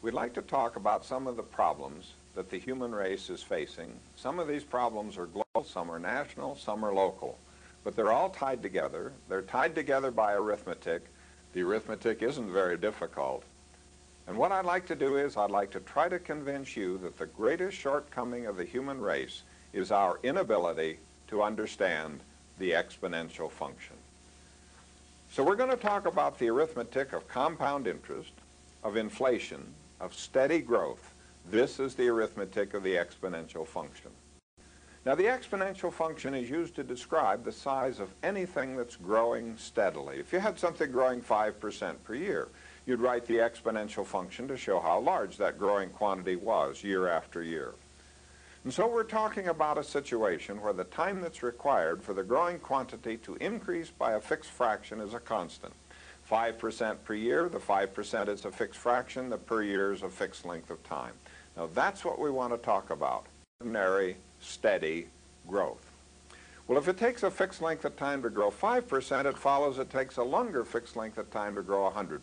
we'd like to talk about some of the problems that the human race is facing. Some of these problems are global, some are national, some are local. But they're all tied together. They're tied together by arithmetic. The arithmetic isn't very difficult. And what I'd like to do is I'd like to try to convince you that the greatest shortcoming of the human race is our inability to understand the exponential function. So we're going to talk about the arithmetic of compound interest, of inflation, of steady growth. This is the arithmetic of the exponential function. Now, the exponential function is used to describe the size of anything that's growing steadily. If you had something growing 5% per year, you'd write the exponential function to show how large that growing quantity was year after year. And so we're talking about a situation where the time that's required for the growing quantity to increase by a fixed fraction is a constant. 5% per year, the 5% is a fixed fraction, the per year is a fixed length of time. Now that's what we want to talk about, ordinary, steady growth. Well, if it takes a fixed length of time to grow 5%, it follows it takes a longer fixed length of time to grow 100%.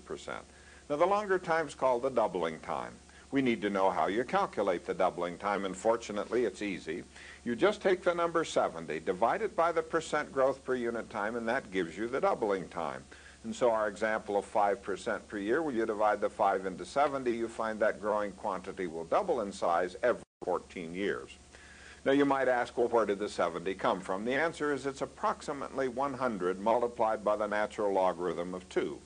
Now the longer time is called the doubling time. We need to know how you calculate the doubling time, and fortunately it's easy. You just take the number 70, divide it by the percent growth per unit time, and that gives you the doubling time. And so our example of 5% per year, when you divide the 5 into 70, you find that growing quantity will double in size every 14 years. Now you might ask, well, where did the 70 come from? The answer is it's approximately 100 multiplied by the natural logarithm of 2.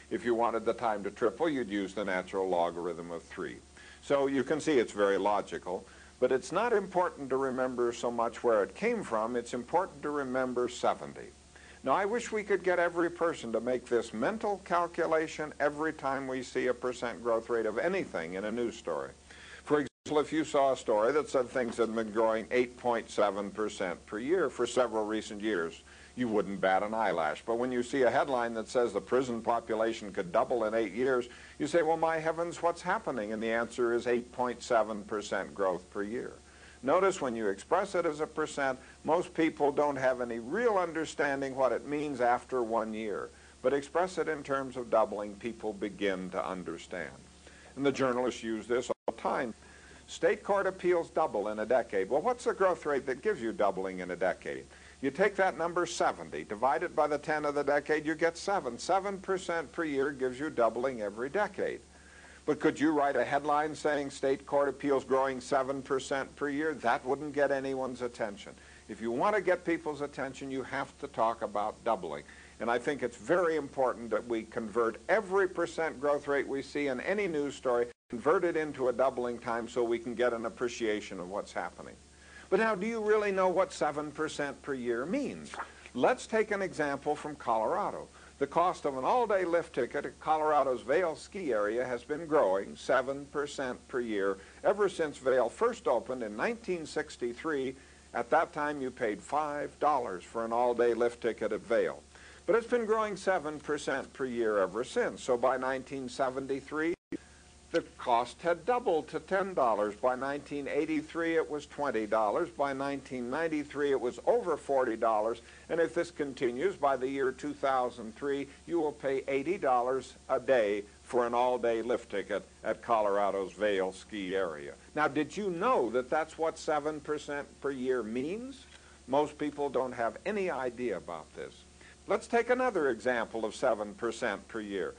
If you wanted the time to triple, you'd use the natural logarithm of 3. So you can see it's very logical, but it's not important to remember so much where it came from. It's important to remember 70. Now, I wish we could get every person to make this mental calculation every time we see a percent growth rate of anything in a news story. For example, if you saw a story that said things had been growing 8.7% per year for several recent years, you wouldn't bat an eyelash. But when you see a headline that says the prison population could double in 8 years, you say, well, my heavens, what's happening? And the answer is 8.7% growth per year. Notice when you express it as a percent, most people don't have any real understanding what it means after 1 year. But express it in terms of doubling, people begin to understand. And the journalists use this all the time. State court appeals double in a decade. Well, what's the growth rate that gives you doubling in a decade? You take that number 70, divide it by the 10 of the decade, you get 7. 7% per year gives you doubling every decade. But could you write a headline saying state court appeals growing 7% per year? That wouldn't get anyone's attention. If you want to get people's attention, you have to talk about doubling. And I think it's very important that we convert every percent growth rate we see in any news story, convert it into a doubling time so we can get an appreciation of what's happening. But now, do you really know what 7% per year means? Let's take an example from Colorado. The cost of an all-day lift ticket at Colorado's Vail ski area has been growing 7% per year ever since Vail first opened in 1963. At that time, you paid $5 for an all-day lift ticket at Vail. But it's been growing 7% per year ever since. So by 1973, the cost had doubled to $10. By 1983, it was $20. By 1993, it was over $40. And if this continues, by the year 2003, you will pay $80 a day for an all-day lift ticket at Colorado's Vail ski area. Now, did you know that that's what 7% per year means? Most people don't have any idea about this. Let's take another example of 7% per year.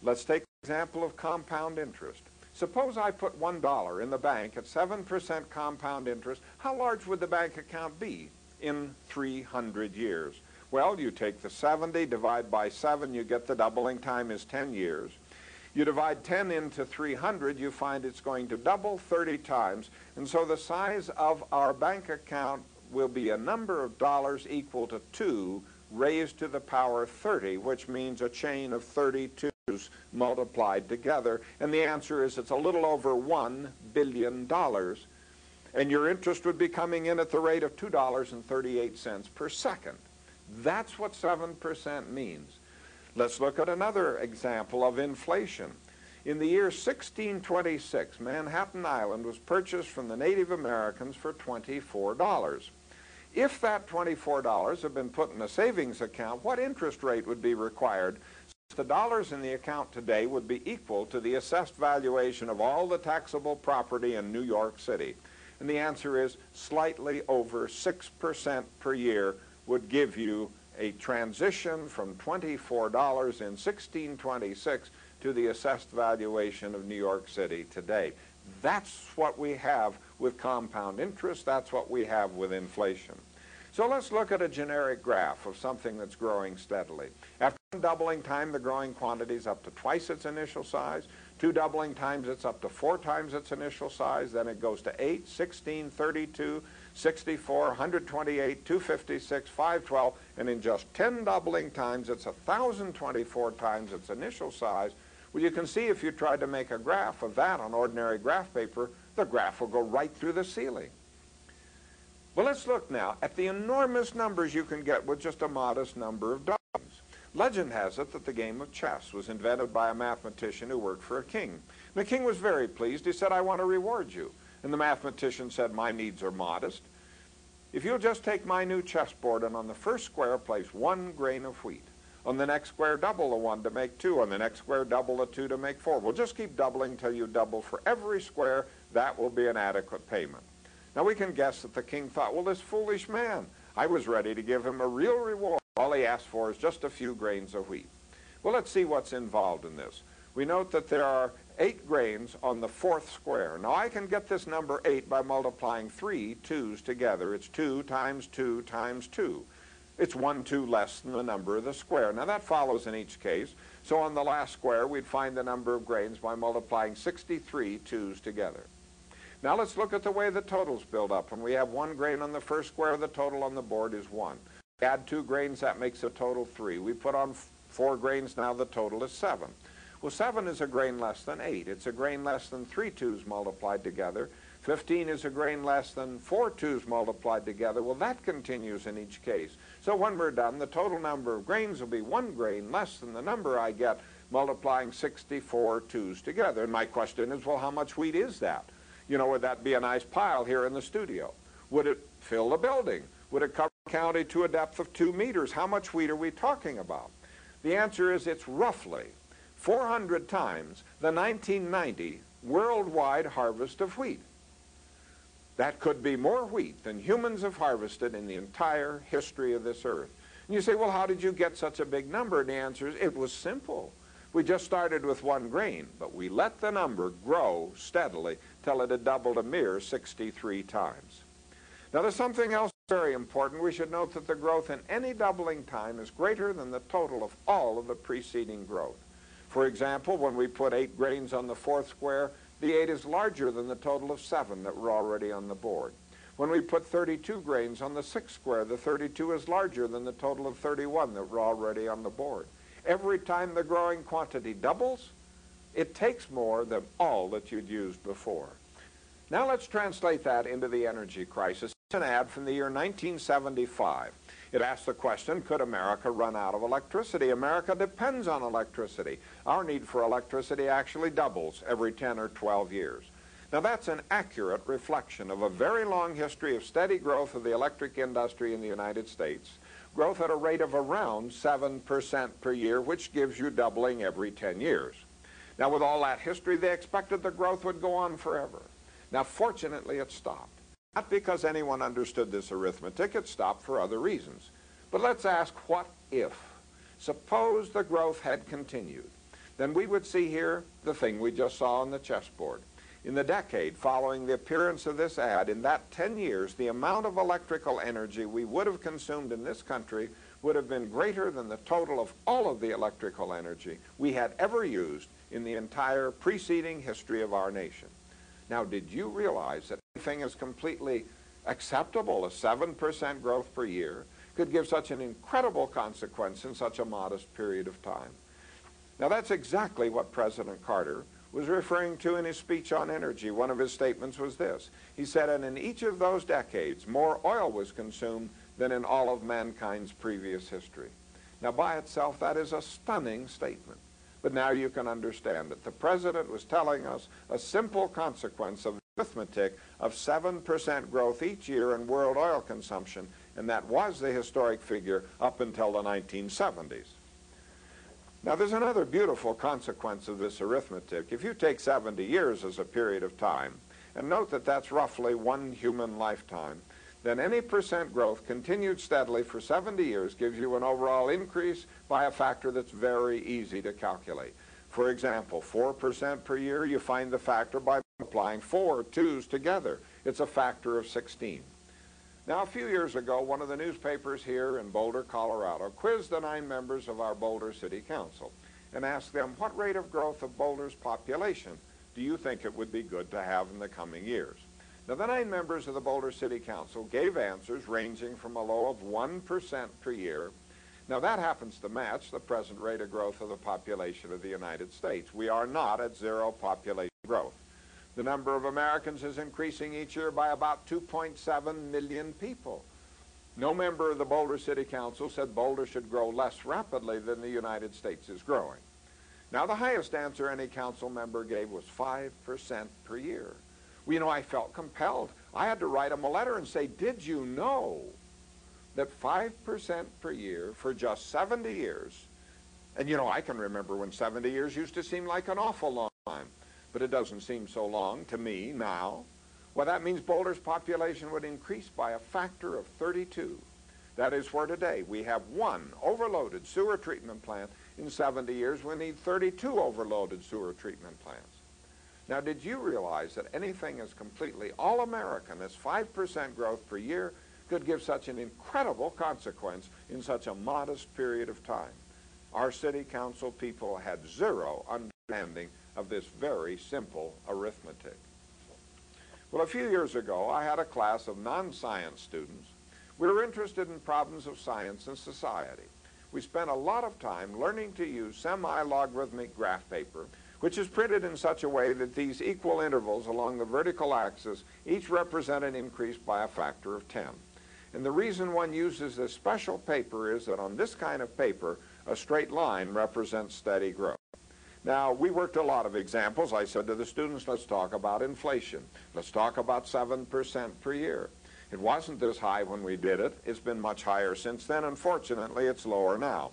Let's take the example of compound interest. Suppose I put $1 in the bank at 7% compound interest. How large would the bank account be in 300 years? Well, you take the 70, divide by 7, you get the doubling time is 10 years. You divide 10 into 300, you find it's going to double 30 times. And so the size of our bank account will be a number of dollars equal to 2 raised to the power 30, which means a chain of 32 multiplied together, and the answer is it's a little over $1 billion, and your interest would be coming in at the rate of $2.38 per second. That's what 7% means. Let's look at another example of inflation. In the year 1626, Manhattan Island was purchased from the Native Americans for $24. If that $24 had been put in a savings account, what interest rate would be required The dollars in the account today would be equal to the assessed valuation of all the taxable property in New York City. And the answer is slightly over 6% per year would give you a transition from $24 in 1626 to the assessed valuation of New York City today. That's what we have with compound interest. That's what we have with inflation. So let's look at a generic graph of something that's growing steadily. After one doubling time, the growing quantity is up to twice its initial size. Two doubling times, it's up to 4 times its initial size. Then it goes to 8, 16, 32, 64, 128, 256, 512, and in just 10 doubling times, it's 1,024 times its initial size. Well, you can see if you tried to make a graph of that on ordinary graph paper, the graph will go right through the ceiling. Well, let's look now at the enormous numbers you can get with just a modest number of doublings. Legend has it that the game of chess was invented by a mathematician who worked for a king. And the king was very pleased. He said, "I want to reward you." And the mathematician said, "My needs are modest. If you'll just take my new chessboard and on the first square place 1 grain of wheat. On the next square, double the 1 to make 2. On the next square, double the 2 to make 4. We'll just keep doubling till you double for every square. That will be an adequate payment." Now we can guess that the king thought, well, this foolish man, I was ready to give him a real reward. All he asked for is just a few grains of wheat. Well, let's see what's involved in this. We note that there are 8 grains on the 4th square. Now I can get this number 8 by multiplying 3 2's together. It's 2 times 2 times 2. It's 1 2 less than the number of the square. Now that follows in each case. So on the last square, we'd find the number of grains by multiplying 63 2's together. Now let's look at the way the totals build up. When we have 1 grain on the first square, the total on the board is 1. We add 2 grains, that makes a total 3. We put on 4 grains, now the total is 7. Well, 7 is a grain less than 8. It's a grain less than 3 2's multiplied together. 15 is a grain less than 4 2's multiplied together. Well, that continues in each case. So when we're done, the total number of grains will be 1 grain less than the number I get multiplying 64 2's together. And my question is, well, how much wheat is that? You know, would that be a nice pile here in the studio? Would it fill the building? Would it cover the county to a depth of 2 meters? How much wheat are we talking about? The answer is it's roughly 400 times the 1990 worldwide harvest of wheat. That could be more wheat than humans have harvested in the entire history of this earth. And you say, well, how did you get such a big number? And the answer is, it was simple. We just started with 1 grain, but we let the number grow steadily till it had doubled a mere 63 times. Now there's something else very important. We should note that the growth in any doubling time is greater than the total of all of the preceding growth. For example, when we put 8 grains on the 4th square, the 8 is larger than the total of 7 that were already on the board. When we put 32 grains on the 6th square, the 32 is larger than the total of 31 that were already on the board. Every time the growing quantity doubles, it takes more than all that you'd used before. Now let's translate that into the energy crisis. It's an ad from the year 1975. It asks the question, could America run out of electricity? America depends on electricity. Our need for electricity actually doubles every 10 or 12 years. Now that's an accurate reflection of a very long history of steady growth of the electric industry in the United States. Growth at a rate of around 7% per year, which gives you doubling every 10 years. Now, with all that history, they expected the growth would go on forever. Now, fortunately, it stopped. Not because anyone understood this arithmetic, it stopped for other reasons. But let's ask, what if? Suppose the growth had continued. Then we would see here the thing we just saw on the chessboard. In the decade following the appearance of this ad, in that 10 years, the amount of electrical energy we would have consumed in this country would have been greater than the total of all of the electrical energy we had ever used in the entire preceding history of our nation. Now, did you realize that anything is completely acceptable, a 7% growth per year, could give such an incredible consequence in such a modest period of time? Now, that's exactly what President Carter was referring to in his speech on energy. One of his statements was this. He said, and in each of those decades, more oil was consumed than in all of mankind's previous history. Now, by itself, that is a stunning statement. But now you can understand it. The president was telling us a simple consequence of arithmetic of 7% growth each year in world oil consumption, and that was the historic figure up until the 1970s. Now, there's another beautiful consequence of this arithmetic. If you take 70 years as a period of time, and note that that's roughly one human lifetime, then any percent growth continued steadily for 70 years gives you an overall increase by a factor that's very easy to calculate. For example, 4% per year, you find the factor by multiplying 4 2's together. It's a factor of 16. Now, a few years ago, one of the newspapers here in Boulder, Colorado, quizzed the 9 members of our Boulder City Council and asked them, what rate of growth of Boulder's population do you think it would be good to have in the coming years? Now, the 9 members of the Boulder City Council gave answers ranging from a low of 1% per year. Now, that happens to match the present rate of growth of the population of the United States. We are not at zero population growth. The number of Americans is increasing each year by about 2.7 million people. No member of the Boulder City Council said Boulder should grow less rapidly than the United States is growing. Now, the highest answer any council member gave was 5% per year. Well, you know, I felt compelled. I had to write them a letter and say, did you know that 5% per year for just 70 years, and you know, I can remember when 70 years used to seem like an awful long time, but it doesn't seem so long to me now. Well, that means Boulder's population would increase by a factor of 32. That is, where today we have 1 overloaded sewer treatment plant. In 70 years, we need 32 overloaded sewer treatment plants. Now, did you realize that anything as completely all-American as 5% growth per year could give such an incredible consequence in such a modest period of time? Our city council people had zero understanding of this very simple arithmetic. Well, a few years ago, I had a class of non-science students. We were interested in problems of science and society. We spent a lot of time learning to use semi-logarithmic graph paper, which is printed in such a way that these equal intervals along the vertical axis each represent an increase by a factor of 10. And the reason one uses this special paper is that on this kind of paper, a straight line represents steady growth. Now, we worked a lot of examples. I said to the students, let's talk about inflation. Let's talk about 7% per year. It wasn't this high when we did it. It's been much higher since then. Unfortunately, it's lower now.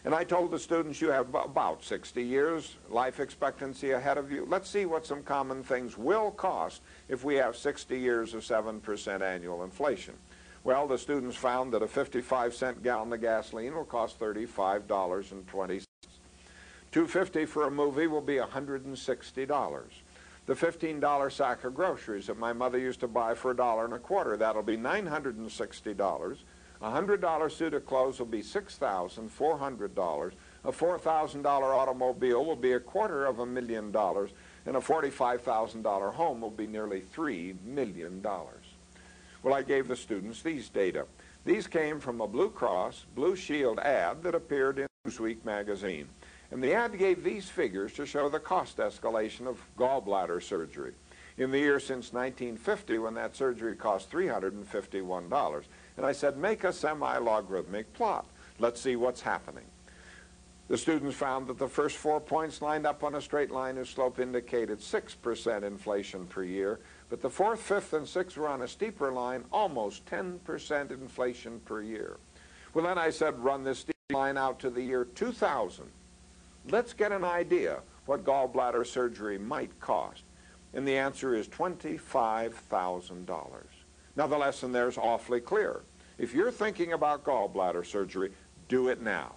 And I told the students, you have about 60 years life expectancy ahead of you. Let's see what some common things will cost if we have 60 years of 7% annual inflation. Well, the students found that a 55-cent gallon of gasoline will cost $35.20. $2.50 for a movie will be $160. The $15 sack of groceries that my mother used to buy for $1.25, that'll be $960. A $100 suit of clothes will be $6,400. A $4,000 automobile will be $250,000, and a $45,000 home will be nearly $3 million. Well, I gave the students these data. These came from a Blue Cross Blue Shield ad that appeared in Newsweek magazine. And the ad gave these figures to show the cost escalation of gallbladder surgery. In the year since 1950, when that surgery cost $351. And I said, make a semi-logarithmic plot. Let's see what's happening. The students found that the first 4 points lined up on a straight line whose slope indicated 6% inflation per year, but the 4th, 5th, and 6th were on a steeper line, almost 10% inflation per year. Well, then I said, run this steep line out to the year 2000. Let's get an idea what gallbladder surgery might cost. And the answer is $25,000. Now, the lesson there is awfully clear. If you're thinking about gallbladder surgery, do it now.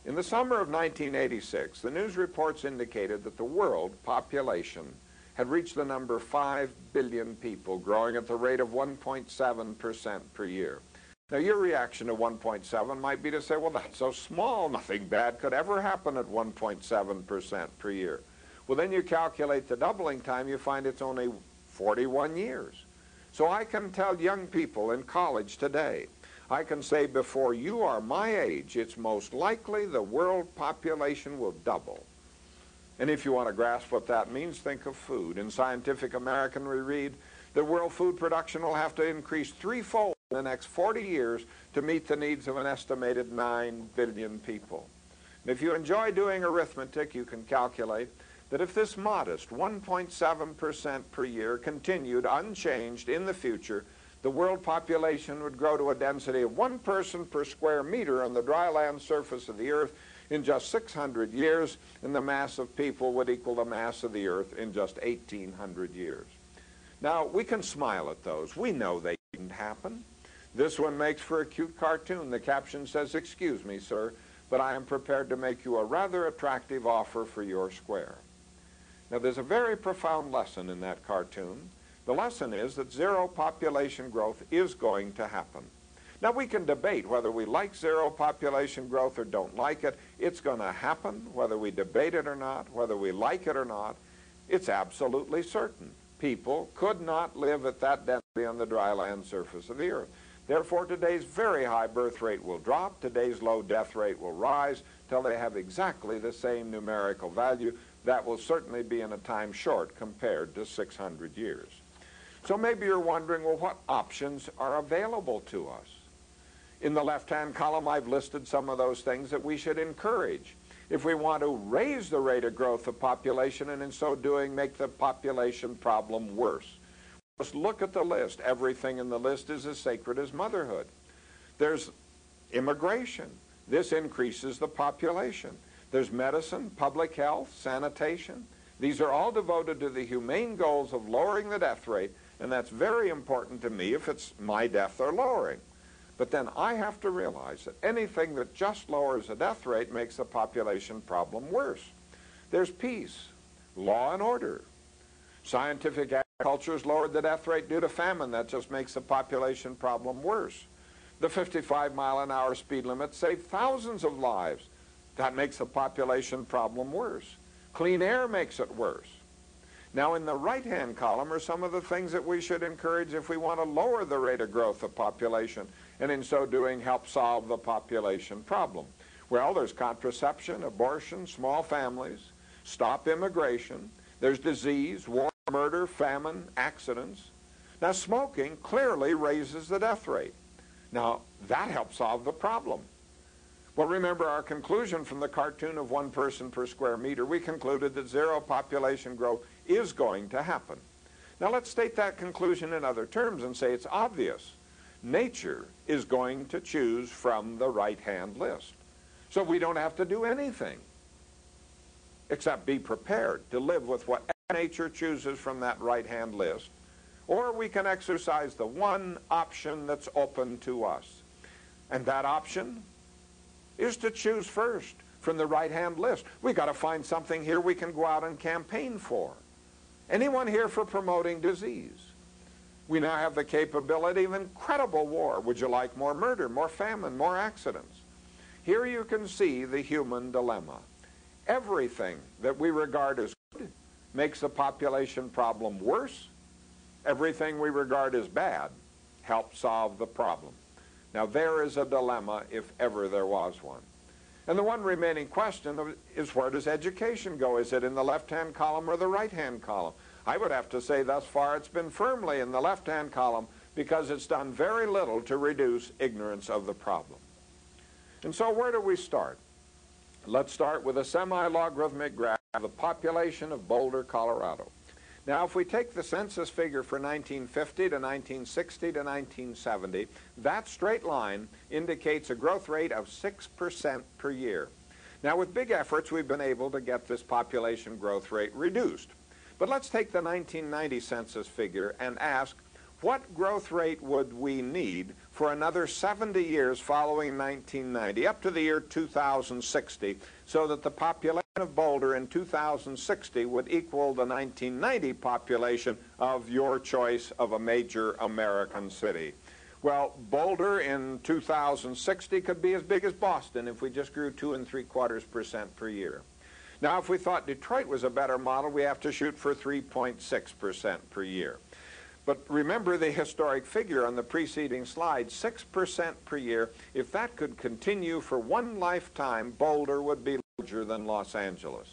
In the summer of 1986, the news reports indicated that the world population had reached the number 5 billion people, growing at the rate of 1.7% per year. Now, your reaction to 1.7 might be to say, well, that's so small, nothing bad could ever happen at 1.7% per year. Well, then you calculate the doubling time, you find it's only 41 years. So I can tell young people in college today, I can say before you are my age, it's most likely the world population will double. And if you want to grasp what that means, think of food. In Scientific American, we read that world food production will have to increase threefold in the next 40 years to meet the needs of an estimated 9 billion people. And if you enjoy doing arithmetic, you can calculate that if this modest 1.7% per year continued unchanged in the future, the world population would grow to a density of 1 person per square meter on the dry land surface of the Earth in just 600 years, and the mass of people would equal the mass of the Earth in just 1,800 years. Now, we can smile at those. We know they didn't happen. This one makes for a cute cartoon. The caption says, "Excuse me, sir, but I am prepared to make you a rather attractive offer for your square." Now, there's a very profound lesson in that cartoon. The lesson is that zero population growth is going to happen. Now, we can debate whether we like zero population growth or don't like it. It's going to happen, whether we debate it or not, whether we like it or not. It's absolutely certain. People could not live at that density on the dry land surface of the Earth. Therefore, today's very high birth rate will drop, today's low death rate will rise till they have exactly the same numerical value. That will certainly be in a time short compared to 600 years. So maybe you're wondering, well, what options are available to us? In the left-hand column, I've listed some of those things that we should encourage. If we want to raise the rate of growth of population and in so doing make the population problem worse, just look at the list. Everything in the list is as sacred as motherhood. There's immigration. This increases the population. There's medicine, public health, sanitation. These are all devoted to the humane goals of lowering the death rate, and that's very important to me if it's my death they're lowering. But then I have to realize that anything that just lowers the death rate makes the population problem worse. There's peace, law and order. Scientific agriculture has lowered the death rate due to famine. That just makes the population problem worse. The 55-mile-an-hour speed limit saved thousands of lives. That makes the population problem worse. Clean air makes it worse. Now, in the right-hand column are some of the things that we should encourage if we want to lower the rate of growth of population, and in so doing help solve the population problem. Well, there's contraception, abortion, small families, stop immigration, there's disease, war, murder, famine, accidents. Now, smoking clearly raises the death rate. Now, that helps solve the problem. Well, remember our conclusion from the cartoon of 1 person per square meter. We concluded that zero population growth is going to happen. Now, let's state that conclusion in other terms and say it's obvious. Nature is going to choose from the right-hand list. So we don't have to do anything except be prepared to live with whatever nature chooses from that right-hand list, or we can exercise the one option that's open to us. And that option is to choose first from the right-hand list. We've got to find something here we can go out and campaign for. Anyone here for promoting disease? We now have the capability of incredible war. Would you like more murder, more famine, more accidents? Here you can see the human dilemma. Everything that we regard as good makes the population problem worse. Everything we regard as bad helps solve the problem. Now, there is a dilemma if ever there was one. And the one remaining question is, where does education go? Is it in the left-hand column or the right-hand column? I would have to say thus far it's been firmly in the left-hand column because it's done very little to reduce ignorance of the problem. And so where do we start? Let's start with a semi-logarithmic graph of the population of Boulder, Colorado. Now, if we take the census figure for 1950 to 1960 to 1970, that straight line indicates a growth rate of 6% per year. Now, with big efforts, we've been able to get this population growth rate reduced. But let's take the 1990 census figure and ask, what growth rate would we need for another 70 years following 1990, up to the year 2060, so that the population of Boulder in 2060 would equal the 1990 population of your choice of a major American city? Well, Boulder in 2060 could be as big as Boston if we just grew 2 3/4% per year. Now, if we thought Detroit was a better model, we have to shoot for 3.6% per year. But remember the historic figure on the preceding slide, 6% per year. If that could continue for one lifetime, Boulder would be larger than Los Angeles.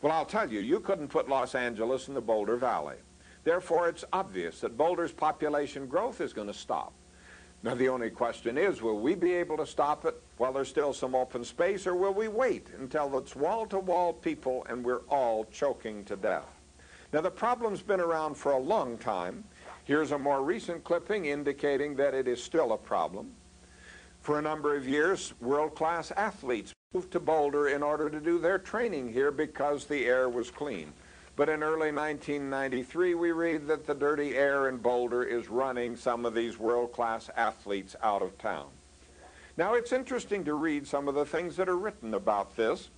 Well, I'll tell you, you couldn't put Los Angeles in the Boulder Valley. Therefore, it's obvious that Boulder's population growth is going to stop. Now, the only question is, will we be able to stop it while there's still some open space, or will we wait until it's wall-to-wall people and we're all choking to death? Now, the problem's been around for a long time. Here's a more recent clipping indicating that it is still a problem. For a number of years, world-class athletes moved to Boulder in order to do their training here because the air was clean. But in early 1993, we read that the dirty air in Boulder is running some of these world-class athletes out of town. Now, it's interesting to read some of the things that are written about this.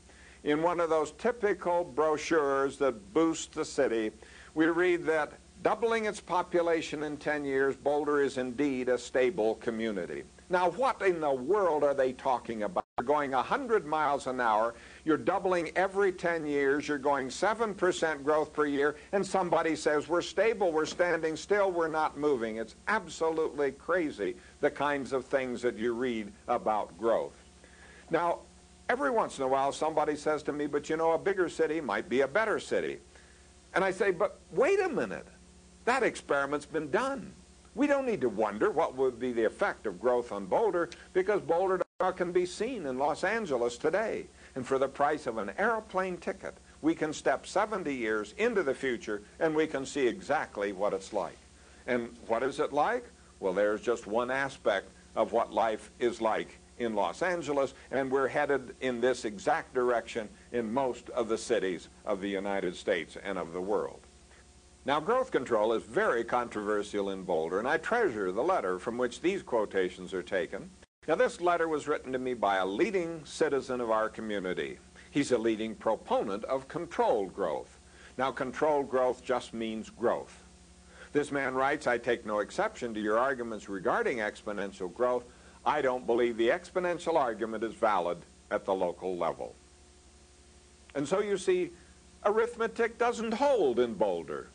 In one of those typical brochures that boost the city, we read that doubling its population in 10 years, Boulder is indeed a stable community. Now, what in the world are they talking about? You're going 100 miles an hour, you're doubling every 10 years, you're going 7% growth per year, and somebody says, we're stable, we're standing still, we're not moving. It's absolutely crazy, the kinds of things that you read about growth. Now, every once in a while, somebody says to me, but you know, a bigger city might be a better city. And I say, but wait a minute. That experiment's been done. We don't need to wonder what would be the effect of growth on Boulder, because Boulder can be seen in Los Angeles today. And for the price of an airplane ticket, we can step 70 years into the future and we can see exactly what it's like. And what is it like? Well, there's just one aspect of what life is like in Los Angeles, and we're headed in this exact direction in most of the cities of the United States and of the world. Now, growth control is very controversial in Boulder, and I treasure the letter from which these quotations are taken. Now, this letter was written to me by a leading citizen of our community. He's a leading proponent of controlled growth. Now, controlled growth just means growth. This man writes, I take no exception to your arguments regarding exponential growth. I don't believe the exponential argument is valid at the local level. And so you see, arithmetic doesn't hold in Boulder.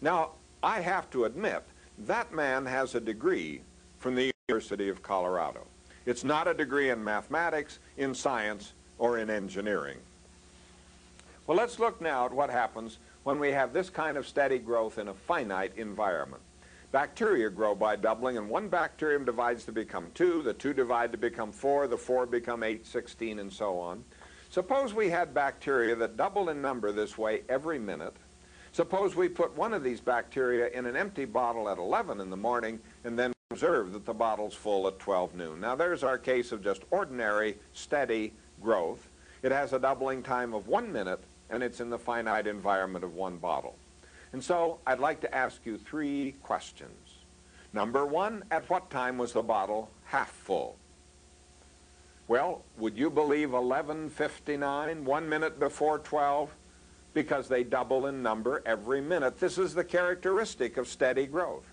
Now, I have to admit, that man has a degree from the University of Colorado. It's not a degree in mathematics, in science, or in engineering. Well, let's look now at what happens when we have this kind of steady growth in a finite environment. Bacteria grow by doubling, and one bacterium divides to become 2, the 2 divide to become 4, the 4 become 8, 16, and so on. Suppose we had bacteria that double in number this way every minute. Suppose we put one of these bacteria in an empty bottle at 11 in the morning and then observe that the bottle's full at 12 noon. Now, there's our case of just ordinary, steady growth. It has a doubling time of 1 minute, and it's in the finite environment of one bottle. And so I'd like to ask you 3 questions. Number 1, at what time was the bottle half full? Well, would you believe 11:59, 1 minute before 12? Because they double in number every minute. This is the characteristic of steady growth.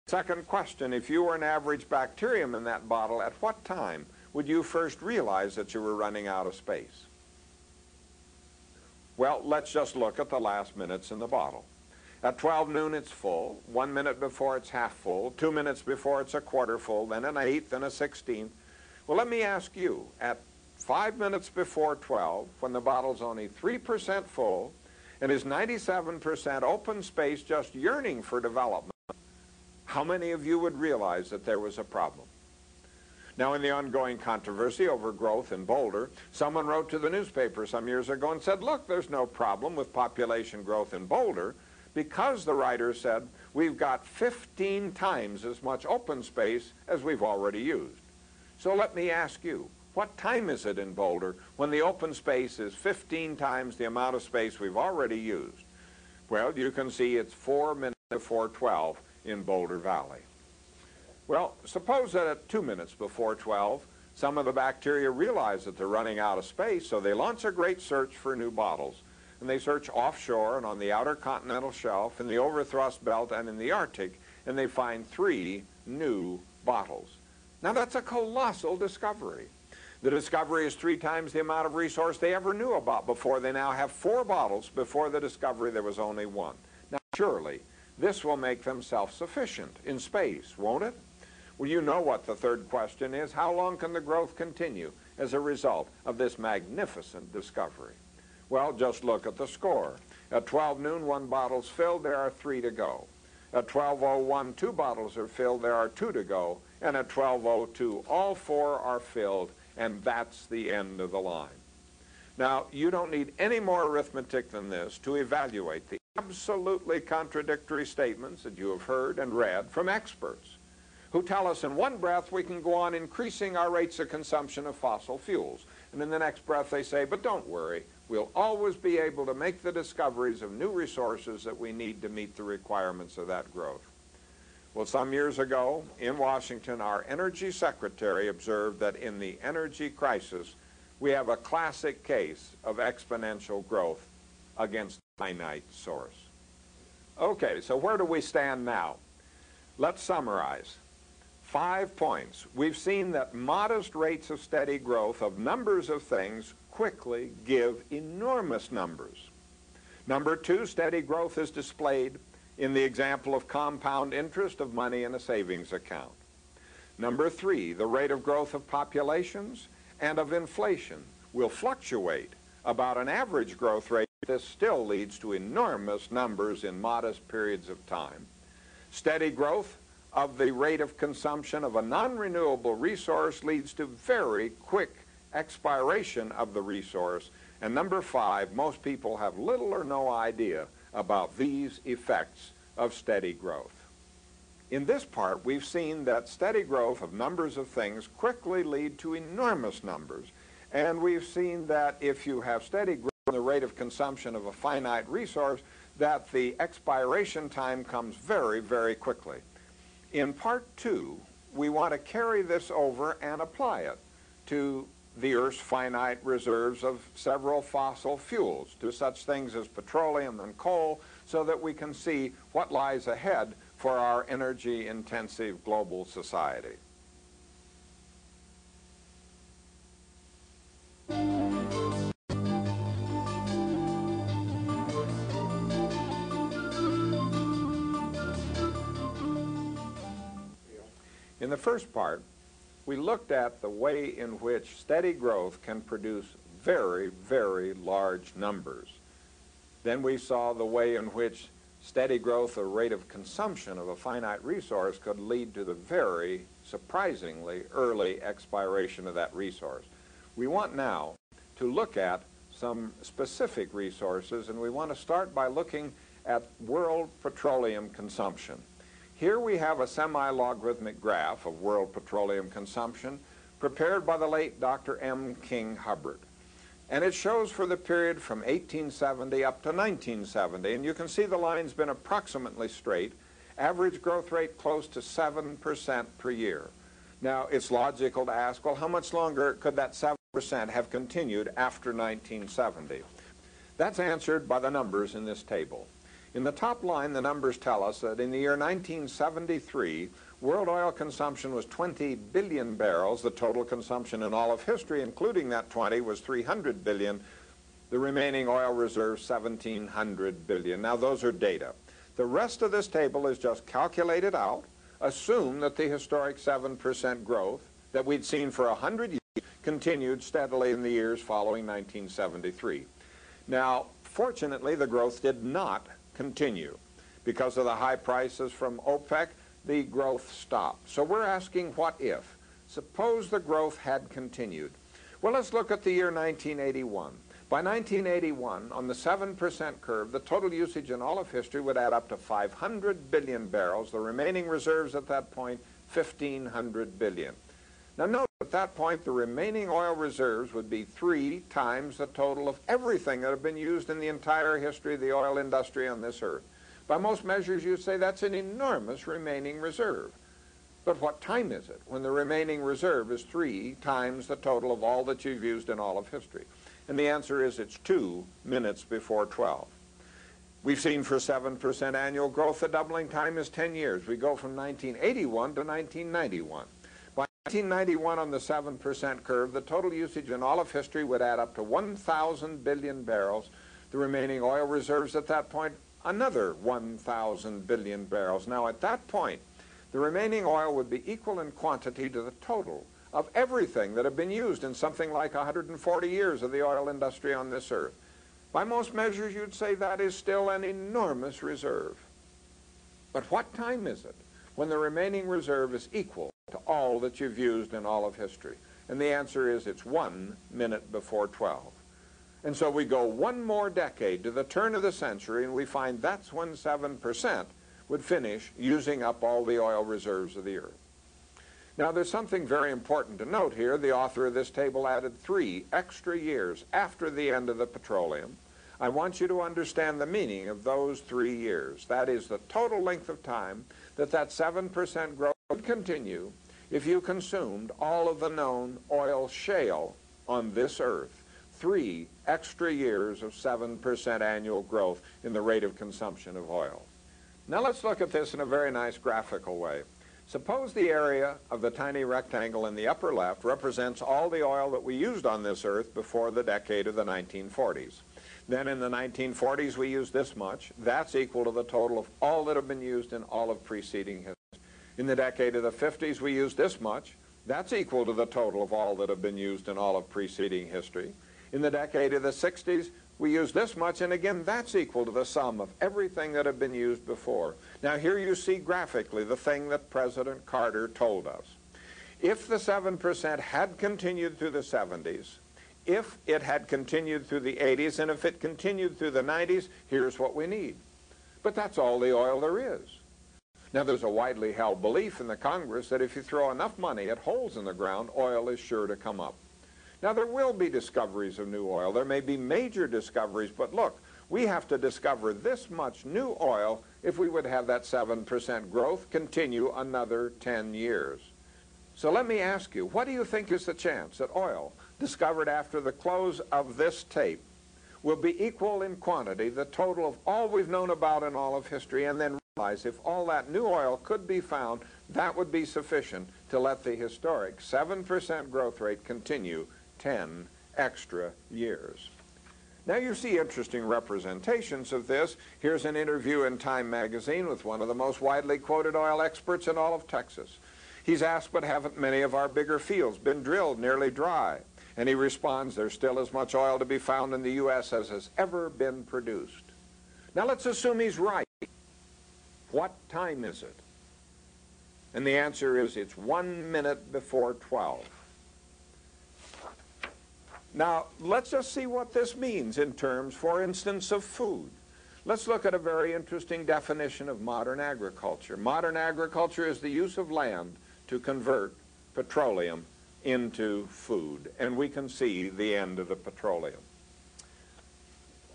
Second question, if you were an average bacterium in that bottle, at what time would you first realize that you were running out of space? Well, let's just look at the last minutes in the bottle. At 12 noon it's full, 1 minute before it's half full, 2 minutes before it's a quarter full, then an eighth, then a 16th. Well, let me ask you, at 5 minutes before 12, when the bottle's only 3% full and is 97% open space just yearning for development, how many of you would realize that there was a problem? Now, in the ongoing controversy over growth in Boulder, someone wrote to the newspaper some years ago and said, look, there's no problem with population growth in Boulder because, the writer said, we've got 15 times as much open space as we've already used. So let me ask you, what time is it in Boulder when the open space is 15 times the amount of space we've already used? Well, you can see it's 4 minutes before 12 in Boulder Valley. Well, suppose that at 2 minutes before 12, some of the bacteria realize that they're running out of space, so they launch a great search for new bottles. And they search offshore and on the outer continental shelf, in the overthrust belt, and in the Arctic, and they find 3 new bottles. Now, that's a colossal discovery. The discovery is 3 times the amount of resource they ever knew about before. They now have 4 bottles. Before the discovery, there was only 1. Now, surely, this will make them self-sufficient in space, won't it? Well, you know what the third question is. How long can the growth continue as a result of this magnificent discovery? Well, just look at the score. At 12 noon, 1 bottle's filled. There are 3 to go. At 12:01, 2 bottles are filled. There are 2 to go. And at 12:02, all 4 are filled. And that's the end of the line. Now, you don't need any more arithmetic than this to evaluate the absolutely contradictory statements that you have heard and read from experts who tell us in one breath we can go on increasing our rates of consumption of fossil fuels. And in the next breath they say, but don't worry, we'll always be able to make the discoveries of new resources that we need to meet the requirements of that growth. Well, some years ago in Washington, our energy secretary observed that in the energy crisis, we have a classic case of exponential growth against a finite source. Okay, so where do we stand now? Let's summarize. 5 points. We've seen that modest rates of steady growth of numbers of things quickly give enormous numbers. Number 2, steady growth is displayed in the example of compound interest of money in a savings account. Number 3, the rate of growth of populations and of inflation will fluctuate about an average growth rate. This still leads to enormous numbers in modest periods of time. Steady growth of the rate of consumption of a non-renewable resource leads to very quick expiration of the resource. And number 5, most people have little or no idea about these effects of steady growth. In this part, we've seen that steady growth of numbers of things quickly lead to enormous numbers. And we've seen that if you have steady growth in the rate of consumption of a finite resource, that the expiration time comes very, very quickly. In part 2, we want to carry this over and apply it to the Earth's finite reserves of several fossil fuels, to such things as petroleum and coal, so that we can see what lies ahead for our energy-intensive global society. In the first part, we looked at the way in which steady growth can produce very, very large numbers. Then we saw the way in which steady growth or rate of consumption of a finite resource could lead to the very surprisingly early expiration of that resource. We want now to look at some specific resources, and we want to start by looking at world petroleum consumption. Here we have a semi-logarithmic graph of world petroleum consumption prepared by the late Dr. M. King Hubbard. And it shows for the period from 1870 up to 1970. And you can see the line's been approximately straight, average growth rate close to 7% per year. Now, it's logical to ask, well, how much longer could that 7% have continued after 1970? That's answered by the numbers in this table. In the top line, the numbers tell us that in the year 1973, world oil consumption was 20 billion barrels. The total consumption in all of history, including that 20, was 300 billion. The remaining oil reserves, 1,700 billion. Now, those are data. The rest of this table is just calculated out. Assume that the historic 7% growth that we'd seen for 100 years continued steadily in the years following 1973. Now, fortunately, the growth did not continue. Because of the high prices from OPEC, the growth stopped. So we're asking, what if? Suppose the growth had continued. Well, let's look at the year 1981. By 1981, on the 7% curve, the total usage in all of history would add up to 500 billion barrels. The remaining reserves at that point, 1,500 billion. Now note, at that point, the remaining oil reserves would be 3 times the total of everything that had been used in the entire history of the oil industry on this earth. By most measures, you'd say that's an enormous remaining reserve. But what time is it when the remaining reserve is 3 times the total of all that you've used in all of history? And the answer is it's 2 minutes before 12. We've seen for 7% annual growth, the doubling time is 10 years. We go from 1981 to 1991. By 1991, on the 7% curve, the total usage in all of history would add up to 1,000 billion barrels. The remaining oil reserves at that point, another 1,000 billion barrels. Now, at that point, the remaining oil would be equal in quantity to the total of everything that had been used in something like 140 years of the oil industry on this earth. By most measures, you'd say that is still an enormous reserve. But what time is it when the remaining reserve is equal to all that you've used in all of history? And the answer is it's 1 minute before 12. And so we go one more decade to the turn of the century, and we find that's when 7% would finish using up all the oil reserves of the earth. Now, there's something very important to note here. The author of this table added 3 extra years after the end of the petroleum. I want you to understand the meaning of those 3 years. That is the total length of time that 7% growth would continue if you consumed all of the known oil shale on this earth. 3 extra years of 7% annual growth in the rate of consumption of oil. Now let's look at this in a very nice graphical way. Suppose the area of the tiny rectangle in the upper left represents all the oil that we used on this earth before the decade of the 1940s. Then in the 1940s we used this much. That's equal to the total of all that have been used in all of preceding history. In the decade of the 50s we used this much. That's equal to the total of all that have been used in all of preceding history. In the decade of the 60s we used this much, and again that's equal to the sum of everything that had been used before. Now here you see graphically the thing that President Carter told us. If the 7% had continued through the 70s, if it had continued through the 80s, and if it continued through the 90s, here's what we need. But that's all the oil there is. Now there's a widely held belief in the Congress that if you throw enough money at holes in the ground, oil is sure to come up. Now there will be discoveries of new oil. There may be major discoveries, but look, we have to discover this much new oil if we would have that 7% growth continue another 10 years. So let me ask you, what do you think is the chance that oil discovered after the close of this tape will be equal in quantity the total of all we've known about in all of history, and then realize if all that new oil could be found, that would be sufficient to let the historic 7% growth rate continue 10 extra years. Now you see interesting representations of this. Here's an interview in Time magazine with one of the most widely quoted oil experts in all of Texas. He's asked, but haven't many of our bigger fields been drilled nearly dry? And he responds, there's still as much oil to be found in the U.S. as has ever been produced. Now let's assume he's right. What time is it? And the answer is it's 1 minute before 12. Now, let's just see what this means in terms, for instance, of food. Let's look at a very interesting definition of modern agriculture. Modern agriculture is the use of land to convert petroleum into food, and we can see the end of the petroleum.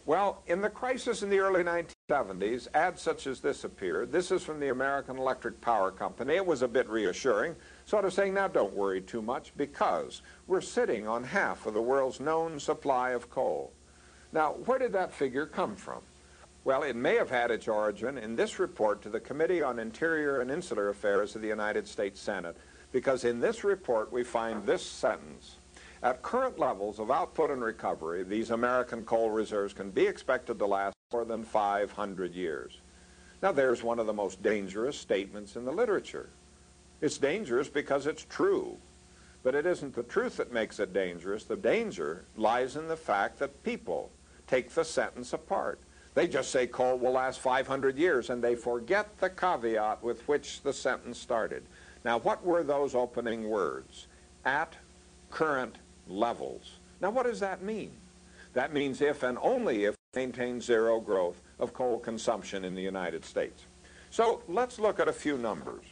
Well, in the crisis in the early 1970s, ads such as this appeared. This is from the American Electric Power Company. It was a bit reassuring, sort of saying, now don't worry too much because we're sitting on half of the world's known supply of coal. Now, where did that figure come from? Well, it may have had its origin in this report to the Committee on Interior and Insular Affairs of the United States Senate, because in this report we find this sentence. At current levels of output and recovery, these American coal reserves can be expected to last more than 500 years. Now, there's one of the most dangerous statements in the literature. It's dangerous because it's true, but it isn't the truth that makes it dangerous. The danger lies in the fact that people take the sentence apart. They just say coal will last 500 years, and they forget the caveat with which the sentence started. Now, what were those opening words? At current levels. Now, what does that mean? That means if and only if we maintain zero growth of coal consumption in the United States. So let's look at a few numbers.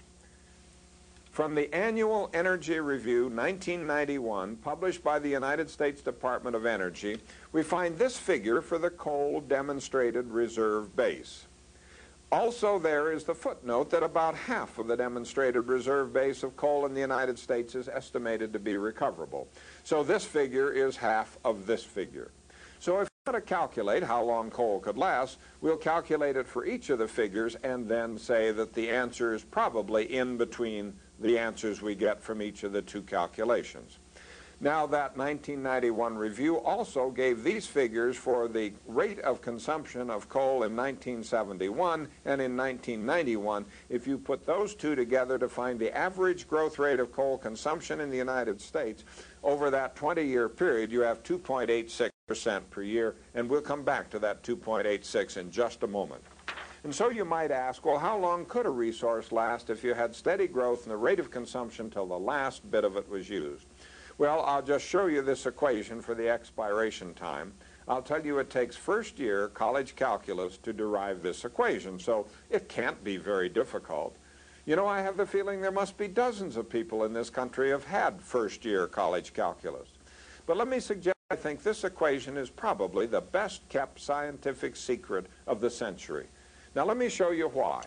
From the Annual Energy Review 1991, published by the United States Department of Energy, we find this figure for the coal demonstrated reserve base. Also, there is the footnote that about half of the demonstrated reserve base of coal in the United States is estimated to be recoverable. So this figure is half of this figure. So if we want to calculate how long coal could last, we'll calculate it for each of the figures and then say that the answer is probably in between the answers we get from each of the two calculations. Now, that 1991 review also gave these figures for the rate of consumption of coal in 1971 and in 1991. If you put those two together to find the average growth rate of coal consumption in the United States, over that 20-year period, you have 2.86% per year, and we'll come back to that 2.86 in just a moment. And so you might ask, well, how long could a resource last if you had steady growth in the rate of consumption till the last bit of it was used? Well, I'll just show you this equation for the expiration time. I'll tell you it takes first year college calculus to derive this equation, so it can't be very difficult. You know, I have the feeling there must be dozens of people in this country who have had first year college calculus. But let me suggest I think this equation is probably the best kept scientific secret of the century. Now let me show you why.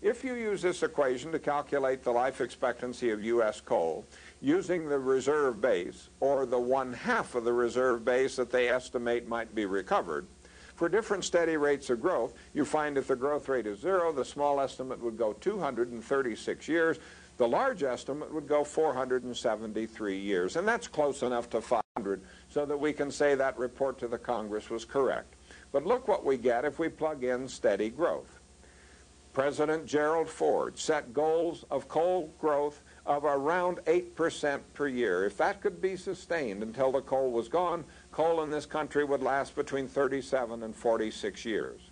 If you use this equation to calculate the life expectancy of U.S. coal, using the reserve base, or the 1/2 of the reserve base that they estimate might be recovered, for different steady rates of growth, you find if the growth rate is 0, the small estimate would go 236 years, the large estimate would go 473 years, and that's close enough to 500 so that we can say that report to the Congress was correct. But look what we get if we plug in steady growth. President Gerald Ford set goals of coal growth of around 8% per year. If that could be sustained until the coal was gone, coal in this country would last between 37 and 46 years.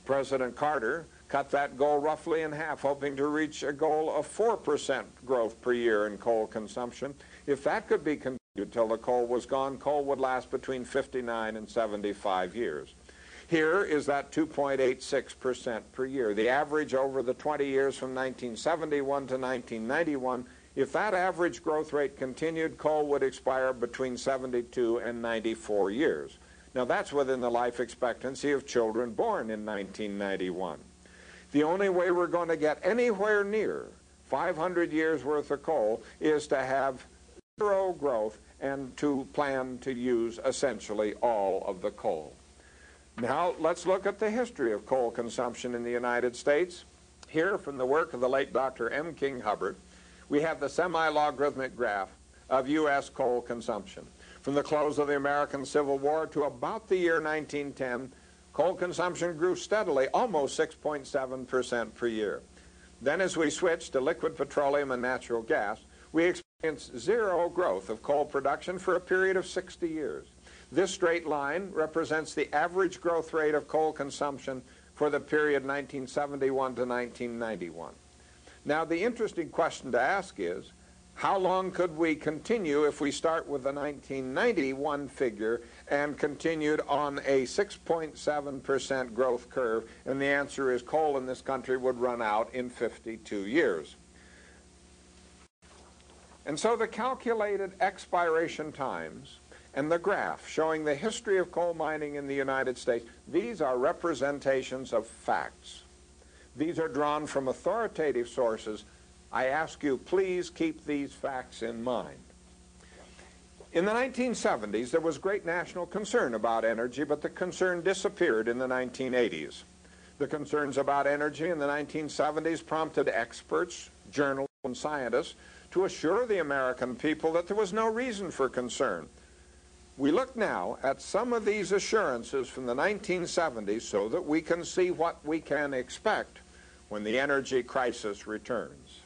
President Carter cut that goal roughly in half, hoping to reach a goal of 4% growth per year in coal consumption. If that could be continued till the coal was gone, coal would last between 59 and 75 years. Here is that 2.86% per year. The average over the 20 years from 1971 to 1991, if that average growth rate continued, coal would expire between 72 and 94 years. Now that's within the life expectancy of children born in 1991. The only way we're going to get anywhere near 500 years worth of coal is to have 0 growth and to plan to use essentially all of the coal. Now, let's look at the history of coal consumption in the United States. Here, from the work of the late Dr. M. King Hubbard, we have the semi-logarithmic graph of U.S. coal consumption. From the close of the American Civil War to about the year 1910, coal consumption grew steadily, almost 6.7% per year. Then, as we switched to liquid petroleum and natural gas, we experienced 0 growth of coal production for a period of 60 years. This straight line represents the average growth rate of coal consumption for the period 1971 to 1991. Now, the interesting question to ask is, how long could we continue if we start with the 1991 figure and continued on a 6.7% growth curve? And the answer is coal in this country would run out in 52 years. And so the calculated expiration times and the graph showing the history of coal mining in the United States, these are representations of facts. These are drawn from authoritative sources. I ask you, please keep these facts in mind. In the 1970s, there was great national concern about energy, but the concern disappeared in the 1980s. The concerns about energy in the 1970s prompted experts, journalists, and scientists to assure the American people that there was no reason for concern. We look now at some of these assurances from the 1970s so that we can see what we can expect when the energy crisis returns.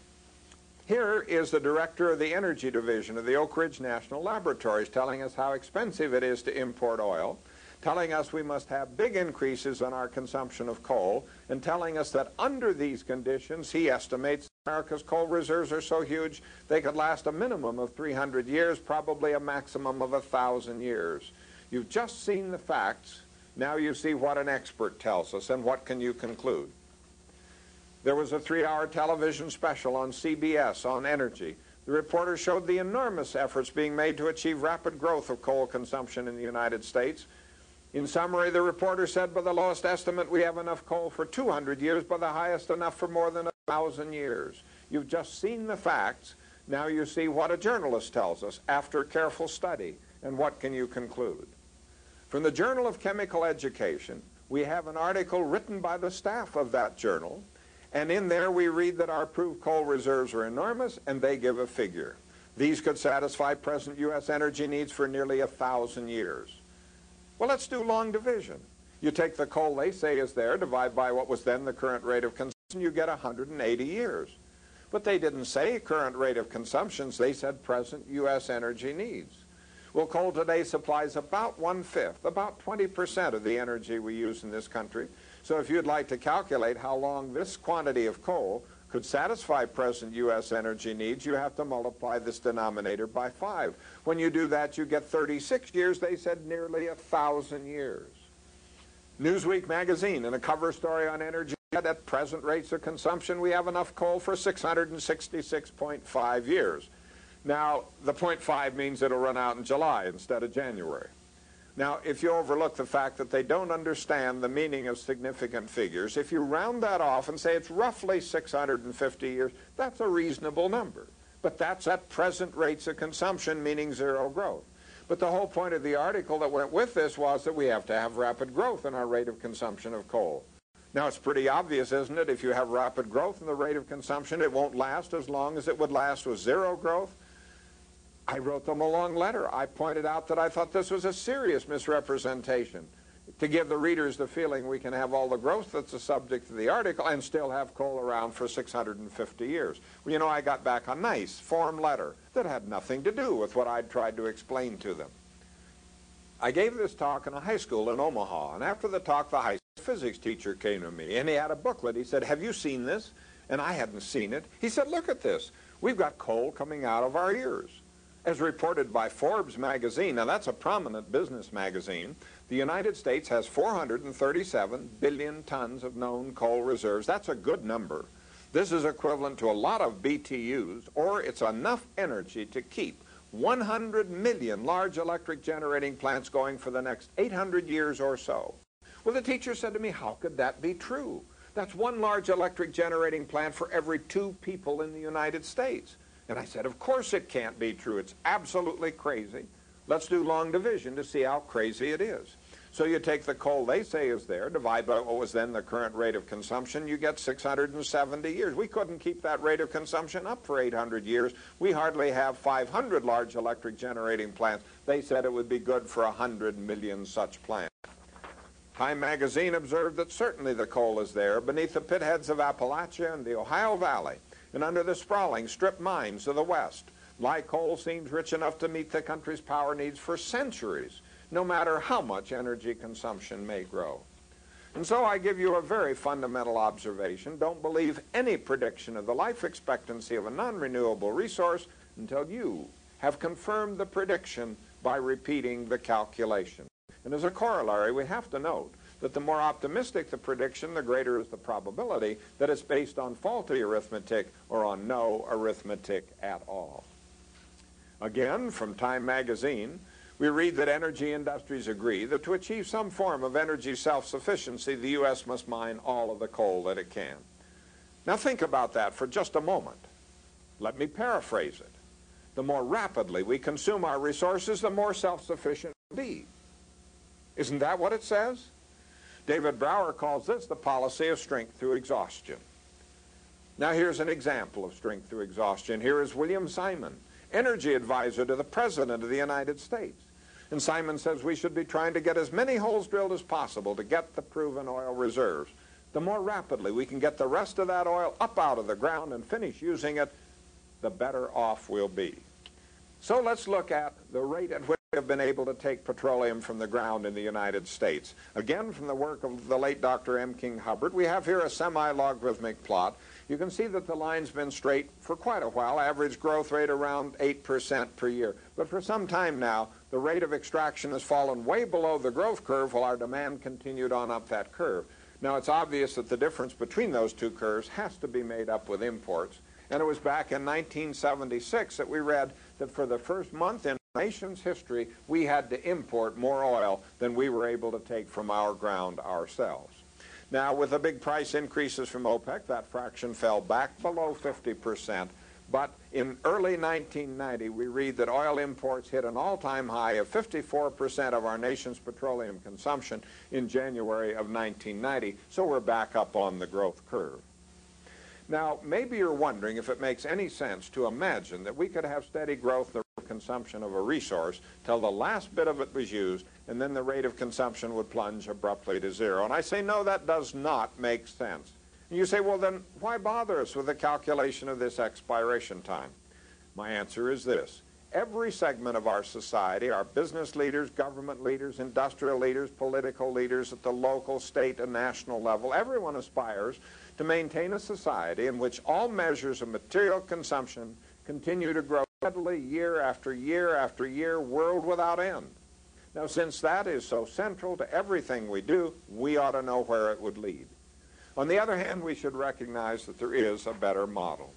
Here is the director of the Energy Division of the Oak Ridge National Laboratories telling us how expensive it is to import oil, telling us we must have big increases in our consumption of coal, and telling us that under these conditions, he estimates America's coal reserves are so huge they could last a minimum of 300 years, probably a maximum of 1,000 years. You've just seen the facts. Now you see what an expert tells us, and what can you conclude? There was a 3-hour television special on CBS on energy. The reporter showed the enormous efforts being made to achieve rapid growth of coal consumption in the United States. In summary, the reporter said, by the lowest estimate, we have enough coal for 200 years, by the highest, enough for more than 1,000 years. You've just seen the facts. Now you see what a journalist tells us after careful study. And what can you conclude? From the Journal of Chemical Education, we have an article written by the staff of that journal. And in there we read that our proved coal reserves are enormous, and they give a figure. These could satisfy present U.S. energy needs for nearly 1,000 years. Well, let's do long division. You take the coal they say is there, divide by what was then the current rate of consumption, you get 180 years. But they didn't say current rate of consumption, they said present U.S. energy needs. Well, coal today supplies about 1/5, about 20% of the energy we use in this country. So if you'd like to calculate how long this quantity of coal could satisfy present U.S. energy needs, you have to multiply this denominator by 5. When you do that, you get 36 years. They said nearly 1,000 years. Newsweek magazine, in a cover story on energy, said at present rates of consumption, we have enough coal for 666.5 years. Now, the 0.5 means it'll run out in July instead of January. Now, if you overlook the fact that they don't understand the meaning of significant figures, if you round that off and say it's roughly 650 years, that's a reasonable number. But that's at present rates of consumption, meaning zero growth. But the whole point of the article that went with this was that we have to have rapid growth in our rate of consumption of coal. Now, it's pretty obvious, isn't it? If you have rapid growth in the rate of consumption, it won't last as long as it would last with zero growth. I wrote them a long letter. I pointed out that I thought this was a serious misrepresentation to give the readers the feeling we can have all the growth that's the subject of the article and still have coal around for 650 years. Well, you know, I got back a nice form letter that had nothing to do with what I'd tried to explain to them. I gave this talk in a high school in Omaha, and after the talk, the high school physics teacher came to me, and he had a booklet. He said, "Have you seen this?" And I hadn't seen it. He said, "Look at this. We've got coal coming out of our ears." As reported by Forbes magazine, now that's a prominent business magazine, the United States has 437 billion tons of known coal reserves. That's a good number. This is equivalent to a lot of BTUs, or it's enough energy to keep 100 million large electric generating plants going for the next 800 years or so. Well, the teacher said to me, how could that be true? That's one large electric generating plant for every 2 people in the United States. And I said, of course it can't be true. It's absolutely crazy. Let's do long division to see how crazy it is. So you take the coal they say is there, divide by what was then the current rate of consumption, you get 670 years. We couldn't keep that rate of consumption up for 800 years. We hardly have 500 large electric generating plants. They said it would be good for 100 million such plants. Time magazine observed that certainly the coal is there beneath the pitheads of Appalachia and the Ohio Valley, and under the sprawling strip mines of the West. Lie coal seems rich enough to meet the country's power needs for centuries, no matter how much energy consumption may grow. And so I give you a very fundamental observation. Don't believe any prediction of the life expectancy of a non-renewable resource until you have confirmed the prediction by repeating the calculation. And as a corollary, we have to note that the more optimistic the prediction, the greater is the probability that it's based on faulty arithmetic or on no arithmetic at all. Again, from Time magazine, we read that energy industries agree that to achieve some form of energy self-sufficiency, the U.S. must mine all of the coal that it can. Now think about that for just a moment. Let me paraphrase it. The more rapidly we consume our resources, the more self-sufficient we'll be. Isn't that what it says? David Brower calls this the policy of strength through exhaustion. Now here's an example of strength through exhaustion. Here is William Simon, energy advisor to the President of the United States. And Simon says we should be trying to get as many holes drilled as possible to get the proven oil reserves. The more rapidly we can get the rest of that oil up out of the ground and finish using it, the better off we'll be. So let's look at the rate at which we have been able to take petroleum from the ground in the United States. Again, from the work of the late Dr. M. King Hubbard, we have here a semi-logarithmic plot. You can see that the line's been straight for quite a while, average growth rate around 8% per year. But for some time now, the rate of extraction has fallen way below the growth curve while our demand continued on up that curve. Now, it's obvious that the difference between those two curves has to be made up with imports. And it was back in 1976 that we read that for the first month in our nation's history, we had to import more oil than we were able to take from our ground ourselves. Now, with the big price increases from OPEC, that fraction fell back below 50%. But in early 1990, we read that oil imports hit an all-time high of 54% of our nation's petroleum consumption in January of 1990. So we're back up on the growth curve. Now, maybe you're wondering if it makes any sense to imagine that we could have steady growth in the consumption of a resource till the last bit of it was used, and then the rate of consumption would plunge abruptly to zero. And I say, no, that does not make sense. And you say, well, then why bother us with the calculation of this expiration time? My answer is this. Every segment of our society, our business leaders, government leaders, industrial leaders, political leaders at the local, state, and national level, everyone aspires to maintain a society in which all measures of material consumption continue to grow steadily year after year after year, world without end. Now, since that is so central to everything we do, we ought to know where it would lead. On the other hand, we should recognize that there is a better model.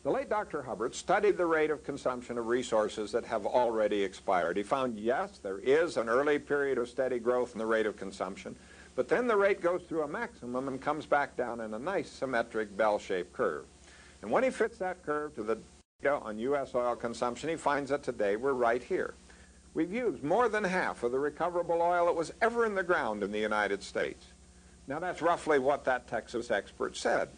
The late Dr. Hubbard studied the rate of consumption of resources that have already expired. He found, yes, there is an early period of steady growth in the rate of consumption, but then the rate goes through a maximum and comes back down in a nice symmetric bell-shaped curve. And when he fits that curve to the data on U.S. oil consumption, he finds that today we're right here. We've used more than half of the recoverable oil that was ever in the ground in the United States. Now, that's roughly what that Texas expert said.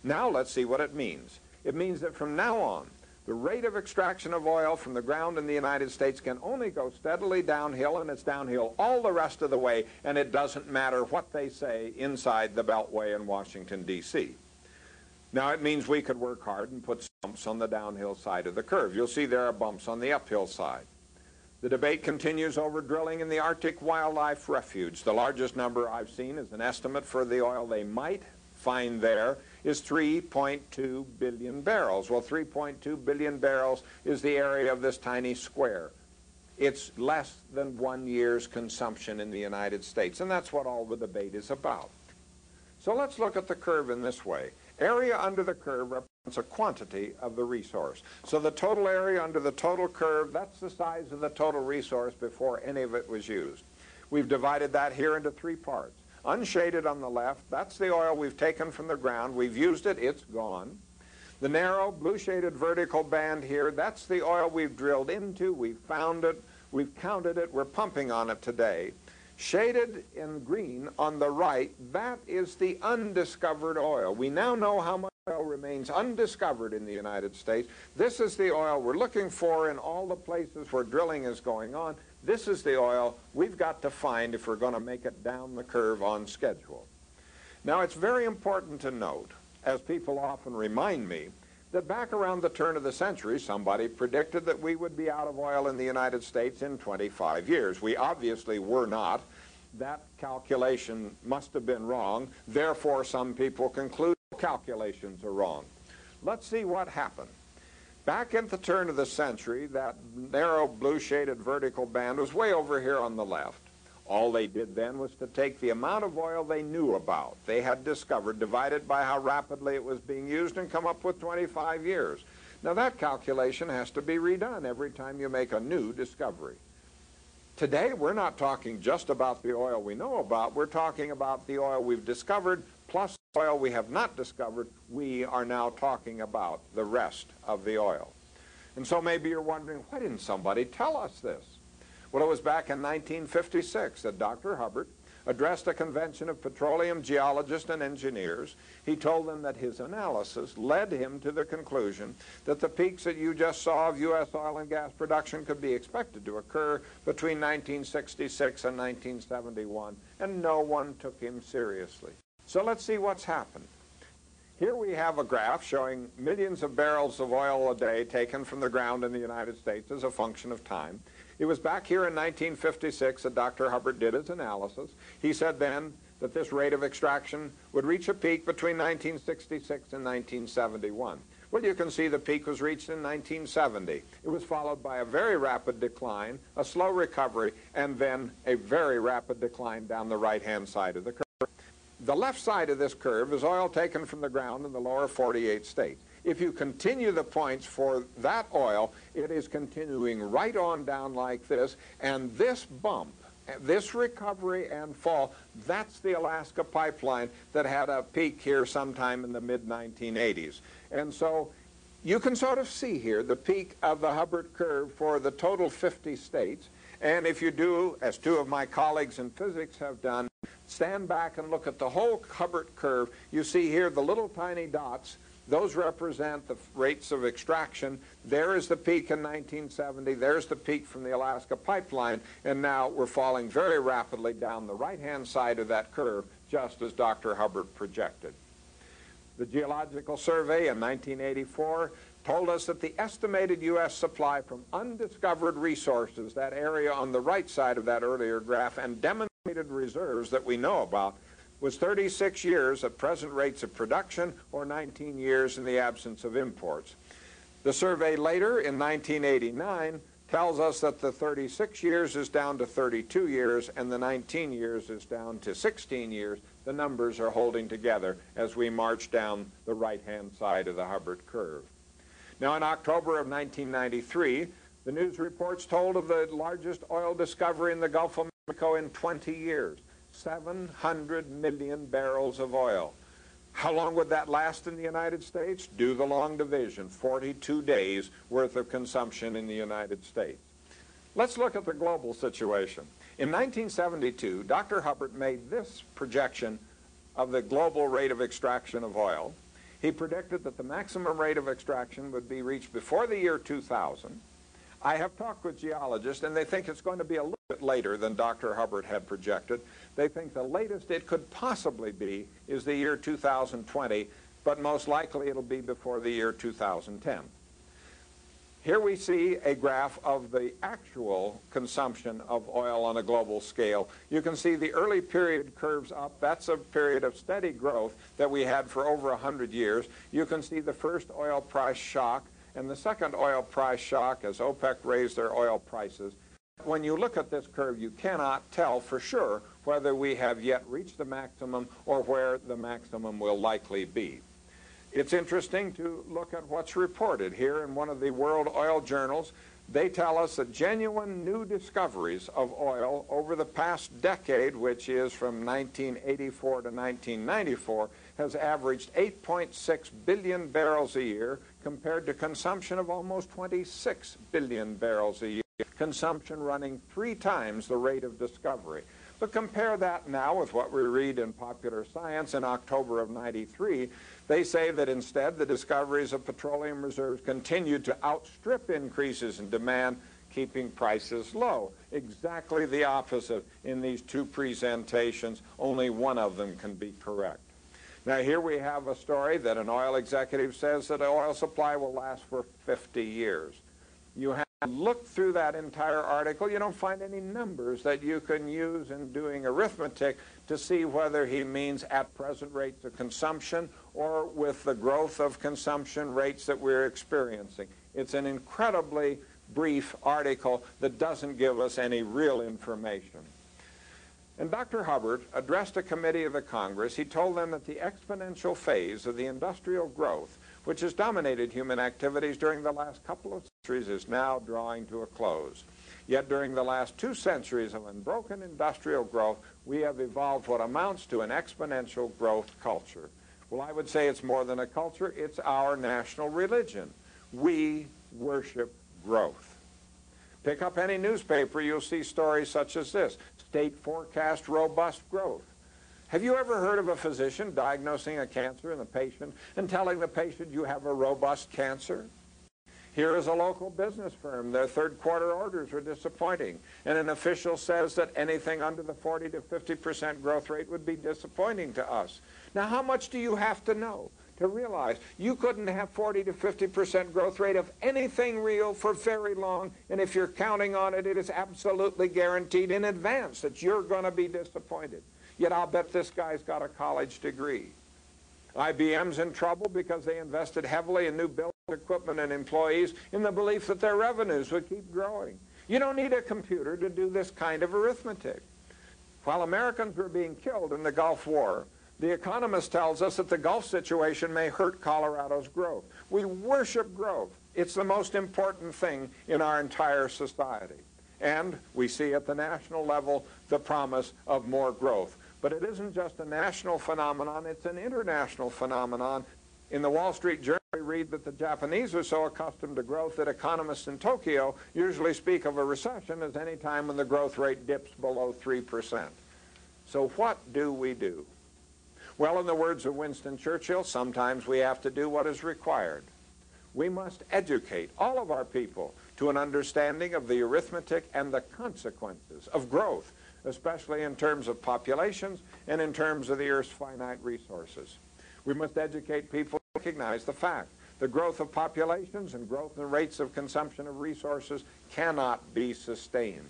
Now let's see what it means. It means that from now on, the rate of extraction of oil from the ground in the United States can only go steadily downhill, and it's downhill all the rest of the way, and it doesn't matter what they say inside the Beltway in Washington, D.C. Now, it means we could work hard and put bumps on the downhill side of the curve. You'll see there are bumps on the uphill side. The debate continues over drilling in the Arctic Wildlife Refuge. The largest number I've seen as an estimate for the oil they might find there is 3.2 billion barrels. Well, 3.2 billion barrels is the area of this tiny square. It's less than 1 year's consumption in the United States, and that's what all the debate is about. So let's look at the curve in this way. Area under the curve represents a quantity of the resource. So the total area under the total curve, that's the size of the total resource before any of it was used. We've divided that here into three parts. Unshaded on the left, that's the oil we've taken from the ground. We've used it, it's gone. The narrow blue-shaded vertical band here, that's the oil we've drilled into, we've found it, we've counted it, we're pumping on it today. Shaded in green on the right, that is the undiscovered oil. We now know how much oil remains undiscovered in the United States. This is the oil we're looking for in all the places where drilling is going on. This is the oil we've got to find if we're going to make it down the curve on schedule. Now, it's very important to note, as people often remind me, that back around the turn of the century, somebody predicted that we would be out of oil in the United States in 25 years. We obviously were not. That calculation must have been wrong. Therefore, some people conclude calculations are wrong. Let's see what happened. Back at the turn of the century, that narrow blue-shaded vertical band was way over here on the left. All they did then was to take the amount of oil they knew about, they had discovered, divided by how rapidly it was being used, and come up with 25 years. Now, that calculation has to be redone every time you make a new discovery. Today, we're not talking just about the oil we know about. We're talking about the oil we've discovered, plus the oil we have not discovered. We are now talking about the rest of the oil. And so maybe you're wondering, why didn't somebody tell us this? Well, it was back in 1956 that Dr. Hubbard addressed a convention of petroleum geologists and engineers. He told them that his analysis led him to the conclusion that the peaks that you just saw of U.S. oil and gas production could be expected to occur between 1966 and 1971, and no one took him seriously. So let's see what's happened. Here we have a graph showing millions of barrels of oil a day taken from the ground in the United States as a function of time. It was back here in 1956 that Dr. Hubbard did his analysis. He said then that this rate of extraction would reach a peak between 1966 and 1971. Well, you can see the peak was reached in 1970. It was followed by a very rapid decline, a slow recovery, and then a very rapid decline down the right-hand side of the curve. The left side of this curve is oil taken from the ground in the lower 48 states. If you continue the points for that oil, it is continuing right on down like this, and this bump, this recovery and fall, that's the Alaska pipeline that had a peak here sometime in the mid-1980s. And so you can sort of see here the peak of the Hubbard curve for the total 50 states. And if you do, as two of my colleagues in physics have done, stand back and look at the whole Hubbard curve, you see here the little tiny dots. Those represent the rates of extraction. There is the peak in 1970. There's the peak from the Alaska pipeline. And now we're falling very rapidly down the right-hand side of that curve, just as Dr. Hubbard projected. The Geological Survey in 1984 told us that the estimated U.S. supply from undiscovered resources, that area on the right side of that earlier graph, and demonstrated reserves that we know about, was 36 years at present rates of production, or 19 years in the absence of imports. The survey later, in 1989, tells us that the 36 years is down to 32 years and the 19 years is down to 16 years. The numbers are holding together as we march down the right-hand side of the Hubbard curve. Now, in October of 1993, the news reports told of the largest oil discovery in the Gulf of Mexico in 20 years, 700 million barrels of oil. How long would that last in the United States? Do the long division, 42 days worth of consumption in the United States. Let's look at the global situation. In 1972, Dr. Hubbard made this projection of the global rate of extraction of oil. He predicted that the maximum rate of extraction would be reached before the year 2000. I have talked with geologists, and they think it's going to be a little bit later than Dr. Hubbard had projected. They think the latest it could possibly be is the year 2020, but most likely it'll be before the year 2010. Here we see a graph of the actual consumption of oil on a global scale. You can see the early period curves up. That's a period of steady growth that we had for over 100 years. You can see the first oil price shock and the second oil price shock as OPEC raised their oil prices. When you look at this curve, you cannot tell for sure whether we have yet reached the maximum or where the maximum will likely be. It's interesting to look at what's reported here in one of the world oil journals. They tell us that genuine new discoveries of oil over the past decade, which is from 1984 to 1994, has averaged 8.6 billion barrels a year compared to consumption of almost 26 billion barrels a year, consumption running 3 times the rate of discovery. But compare that now with what we read in Popular Science in October of '93. They say that instead the discoveries of petroleum reserves continued to outstrip increases in demand, keeping prices low. Exactly the opposite in these two presentations. Only one of them can be correct. Now here we have a story that an oil executive says that the oil supply will last for 50 years. You have to look through that entire article. You don't find any numbers that you can use in doing arithmetic to see whether he means at present rates of consumption or with the growth of consumption rates that we're experiencing. It's an incredibly brief article that doesn't give us any real information. And Dr. Hubbard addressed a committee of the Congress. He told them that the exponential phase of the industrial growth, which has dominated human activities during the last couple of centuries, is now drawing to a close. Yet during the last 2 centuries of unbroken industrial growth, we have evolved what amounts to an exponential growth culture. Well, I would say it's more than a culture. It's our national religion. We worship growth. Pick up any newspaper, you'll see stories such as this. State forecast robust growth. Have you ever heard of a physician diagnosing a cancer in the patient and telling the patient you have a robust cancer? Here is a local business firm. Their third quarter orders were disappointing, and an official says that anything under the 40 to 50% growth rate would be disappointing to us. Now, how much do you have to know to realize you couldn't have 40 to 50% growth rate of anything real for very long, and if you're counting on it, it is absolutely guaranteed in advance that you're going to be disappointed. Yet I'll bet this guy's got a college degree. IBM's in trouble because they invested heavily in new building equipment and employees in the belief that their revenues would keep growing. You don't need a computer to do this kind of arithmetic. While Americans were being killed in the Gulf War, The Economist tells us that the Gulf situation may hurt Colorado's growth. We worship growth. It's the most important thing in our entire society. And we see at the national level the promise of more growth. But it isn't just a national phenomenon, it's an international phenomenon. In the Wall Street Journal, we read that the Japanese are so accustomed to growth that economists in Tokyo usually speak of a recession as any time when the growth rate dips below 3%. So what do we do? Well, in the words of Winston Churchill, sometimes we have to do what is required. We must educate all of our people to an understanding of the arithmetic and the consequences of growth, especially in terms of populations and in terms of the Earth's finite resources. We must educate people to recognize the fact the growth of populations and growth in rates of consumption of resources cannot be sustained.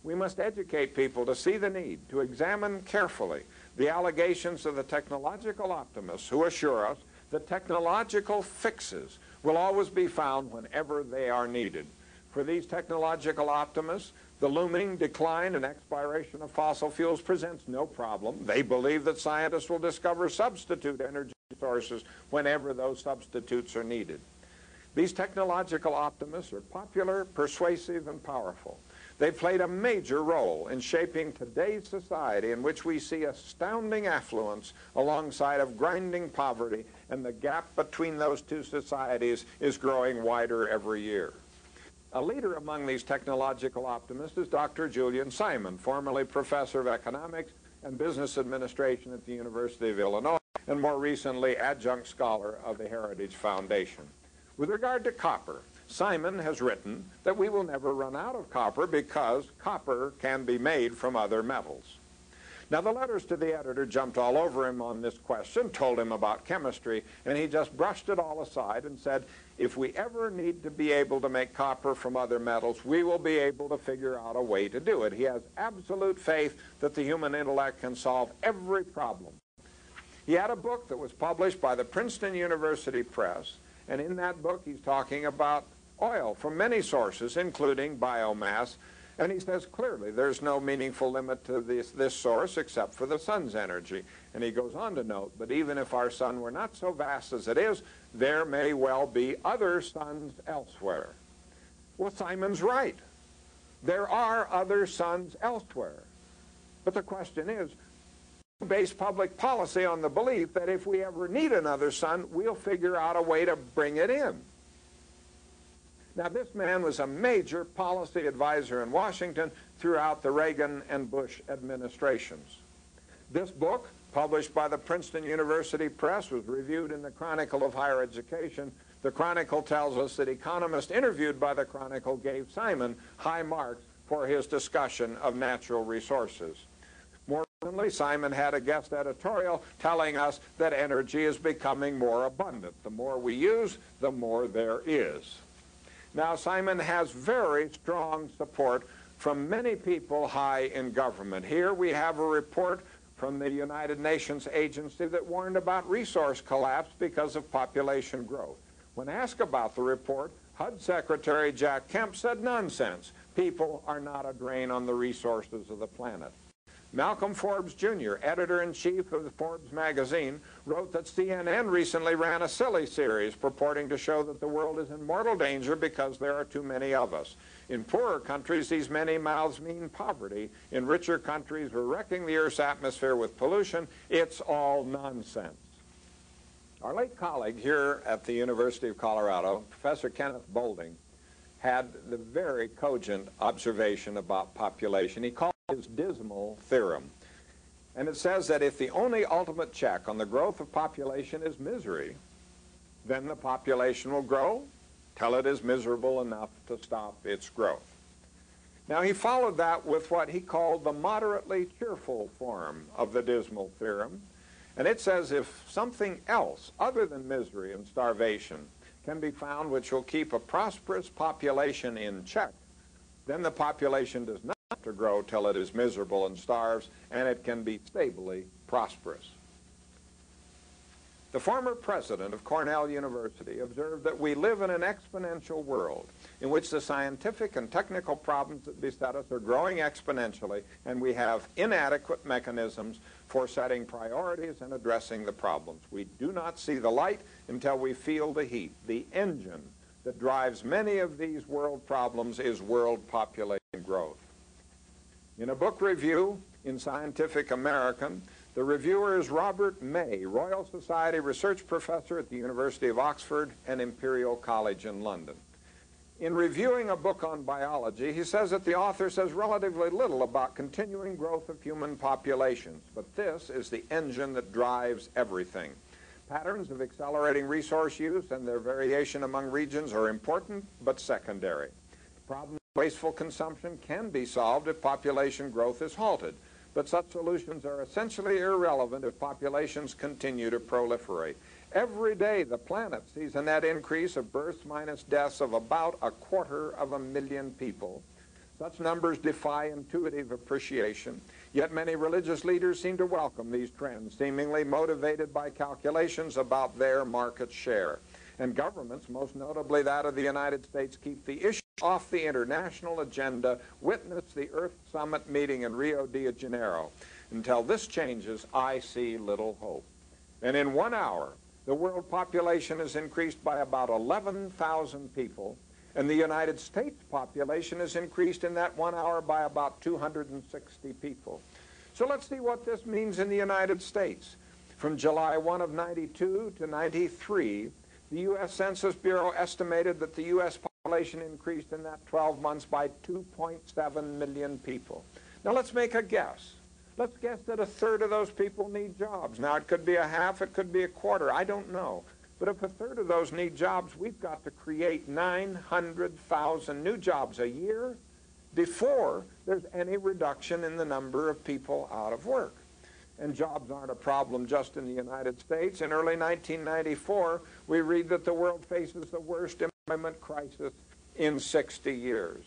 We must educate people to see the need to examine carefully the allegations of the technological optimists who assure us that technological fixes will always be found whenever they are needed. For these technological optimists, the looming decline and expiration of fossil fuels presents no problem. They believe that scientists will discover substitute energy sources whenever those substitutes are needed. These technological optimists are popular, persuasive, and powerful. They've played a major role in shaping today's society, in which we see astounding affluence alongside of grinding poverty, and the gap between those two societies is growing wider every year. A leader among these technological optimists is Dr. Julian Simon, formerly professor of economics and business administration at the University of Illinois, and more recently adjunct scholar of the Heritage Foundation. With regard to copper, Simon has written that we will never run out of copper because copper can be made from other metals. Now, the letters to the editor jumped all over him on this question, told him about chemistry, and he just brushed it all aside and said, if we ever need to be able to make copper from other metals, we will be able to figure out a way to do it. He has absolute faith that the human intellect can solve every problem. He had a book that was published by the Princeton University Press, and in that book he's talking about oil from many sources, including biomass, and he says clearly there's no meaningful limit to this source except for the sun's energy. And he goes on to note, but even if our sun were not so vast as it is, there may well be other suns elsewhere. Well, Simon's right. There are other suns elsewhere. But the question is, base public policy on the belief that if we ever need another sun, we'll figure out a way to bring it in. Now, this man was a major policy advisor in Washington throughout the Reagan and Bush administrations. This book, published by the Princeton University Press, was reviewed in the Chronicle of Higher Education. The Chronicle tells us that economists interviewed by the Chronicle gave Simon high marks for his discussion of natural resources. More recently, Simon had a guest editorial telling us that energy is becoming more abundant. The more we use, the more there is. Now, Simon has very strong support from many people high in government. Here we have a report from the United Nations agency that warned about resource collapse because of population growth. When asked about the report, HUD Secretary Jack Kemp said, nonsense. People are not a drain on the resources of the planet. Malcolm Forbes Jr., editor-in-chief of the Forbes magazine, wrote that CNN recently ran a silly series purporting to show that the world is in mortal danger because there are too many of us. In poorer countries, these many mouths mean poverty. In richer countries, we're wrecking the Earth's atmosphere with pollution. It's all nonsense. Our late colleague here at the University of Colorado, Professor Kenneth Boulding, had the very cogent observation about population. He called it his dismal theorem. And it says that if the only ultimate check on the growth of population is misery, then the population will grow till it is miserable enough to stop its growth. Now, he followed that with what he called the moderately cheerful form of the dismal theorem. And it says if something else other than misery and starvation can be found which will keep a prosperous population in check, then the population does not have to grow till it is miserable and starves, and it can be stably prosperous. The former president of Cornell University observed that we live in an exponential world in which the scientific and technical problems that beset us are growing exponentially, and we have inadequate mechanisms for setting priorities and addressing the problems. We do not see the light until we feel the heat. The engine that drives many of these world problems is world population growth. In a book review in Scientific American, the reviewer is Robert May, Royal Society Research Professor at the University of Oxford and Imperial College in London. In reviewing a book on biology, he says that the author says relatively little about continuing growth of human populations, but this is the engine that drives everything. Patterns of accelerating resource use and their variation among regions are important but secondary. Problems of wasteful consumption can be solved if population growth is halted, but such solutions are essentially irrelevant if populations continue to proliferate. Every day the planet sees a net increase of births minus deaths of about 250,000 people. Such numbers defy intuitive appreciation, yet many religious leaders seem to welcome these trends, seemingly motivated by calculations about their market share. And governments, most notably that of the United States, keep the issue off the international agenda. Witness the Earth Summit meeting in Rio de Janeiro. Until this changes, I see little hope. And in 1 hour, the world population has increased by about 11,000 people, and the United States population has increased in that 1 hour by about 260 people. So let's see what this means in the United States. From July 1 of 92 to 93, the U.S. Census Bureau estimated that the U.S. population increased in that 12 months by 2.7 million people. Now let's make a guess. Let's guess that a third of those people need jobs. Now it could be a half, it could be a quarter, I don't know. But if a third of those need jobs, we've got to create 900,000 new jobs a year before there's any reduction in the number of people out of work. And jobs aren't a problem just in the United States. In early 1994, we read that the world faces the worst employment crisis in 60 years.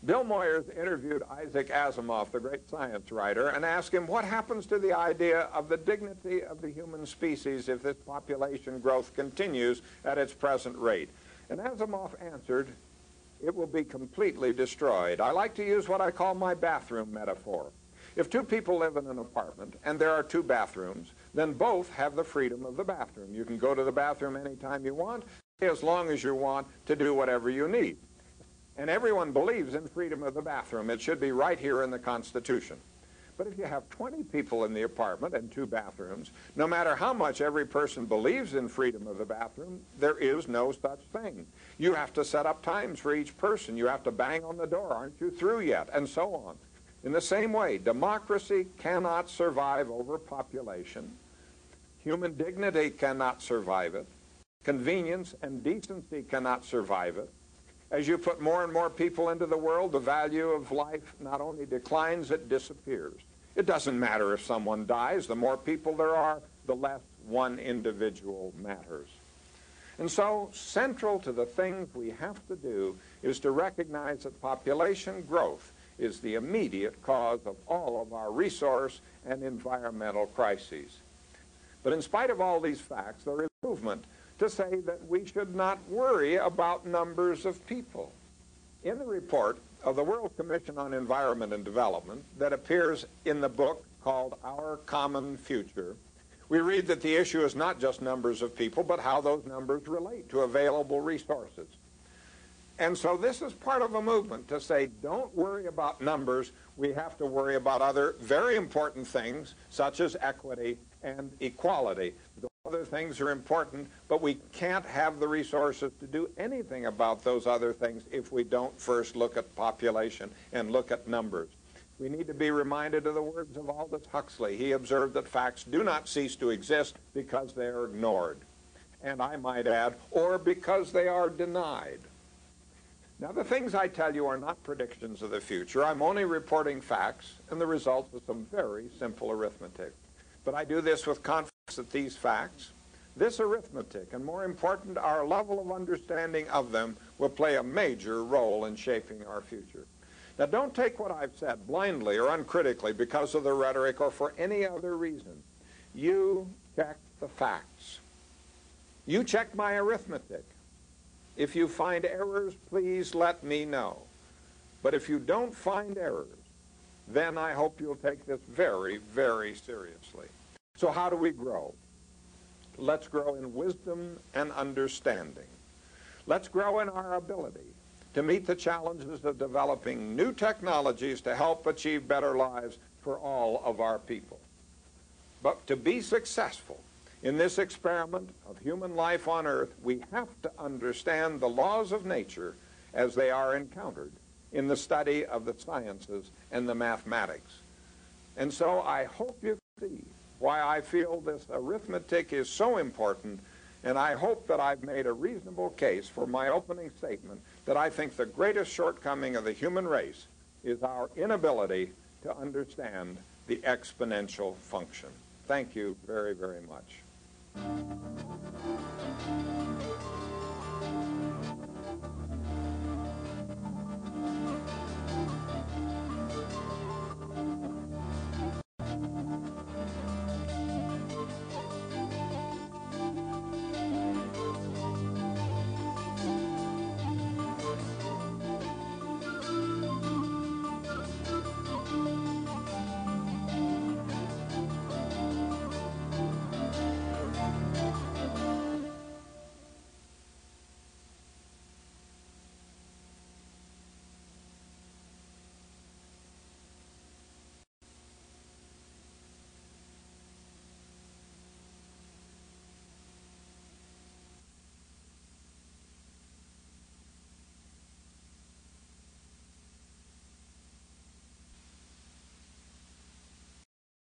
Bill Moyers interviewed Isaac Asimov, the great science writer, and asked him what happens to the idea of the dignity of the human species if this population growth continues at its present rate. And Asimov answered, it will be completely destroyed. I like to use what I call my bathroom metaphor. If two people live in an apartment and there are two bathrooms, then both have the freedom of the bathroom. You can go to the bathroom anytime you want, as long as you want to do whatever you need. And everyone believes in freedom of the bathroom. It should be right here in the Constitution. But if you have 20 people in the apartment and two bathrooms, no matter how much every person believes in freedom of the bathroom, there is no such thing. You have to set up times for each person. You have to bang on the door, aren't you through yet, and so on. In the same way, democracy cannot survive overpopulation. Human dignity cannot survive it. Convenience and decency cannot survive it. As you put more and more people into the world, the value of life not only declines, it disappears. It doesn't matter if someone dies. The more people there are, the less one individual matters. And so, central to the things we have to do is to recognize that population growth is the immediate cause of all of our resource and environmental crises. But in spite of all these facts, there is movement to say that we should not worry about numbers of people. In the report of the World Commission on Environment and Development that appears in the book called Our Common Future, we read that the issue is not just numbers of people, but how those numbers relate to available resources. And so this is part of a movement to say, don't worry about numbers. We have to worry about other very important things, such as equity and equality. The other things are important, but we can't have the resources to do anything about those other things if we don't first look at population and look at numbers. We need to be reminded of the words of Aldous Huxley. He observed that facts do not cease to exist because they are ignored. And I might add, or because they are denied. Now, the things I tell you are not predictions of the future. I'm only reporting facts and the results of some very simple arithmetic. But I do this with confidence that these facts, this arithmetic, and more important, our level of understanding of them, will play a major role in shaping our future. Now, don't take what I've said blindly or uncritically because of the rhetoric or for any other reason. You check the facts. You check my arithmetic. If you find errors, please let me know. But if you don't find errors, then I hope you'll take this very, very seriously. So how do we grow? Let's grow in wisdom and understanding. Let's grow in our ability to meet the challenges of developing new technologies to help achieve better lives for all of our people. But to be successful in this experiment of human life on Earth, we have to understand the laws of nature as they are encountered in the study of the sciences and the mathematics. And so I hope you see why I feel this arithmetic is so important, and I hope that I've made a reasonable case for my opening statement that I think the greatest shortcoming of the human race is our inability to understand the exponential function. Thank you very, very much.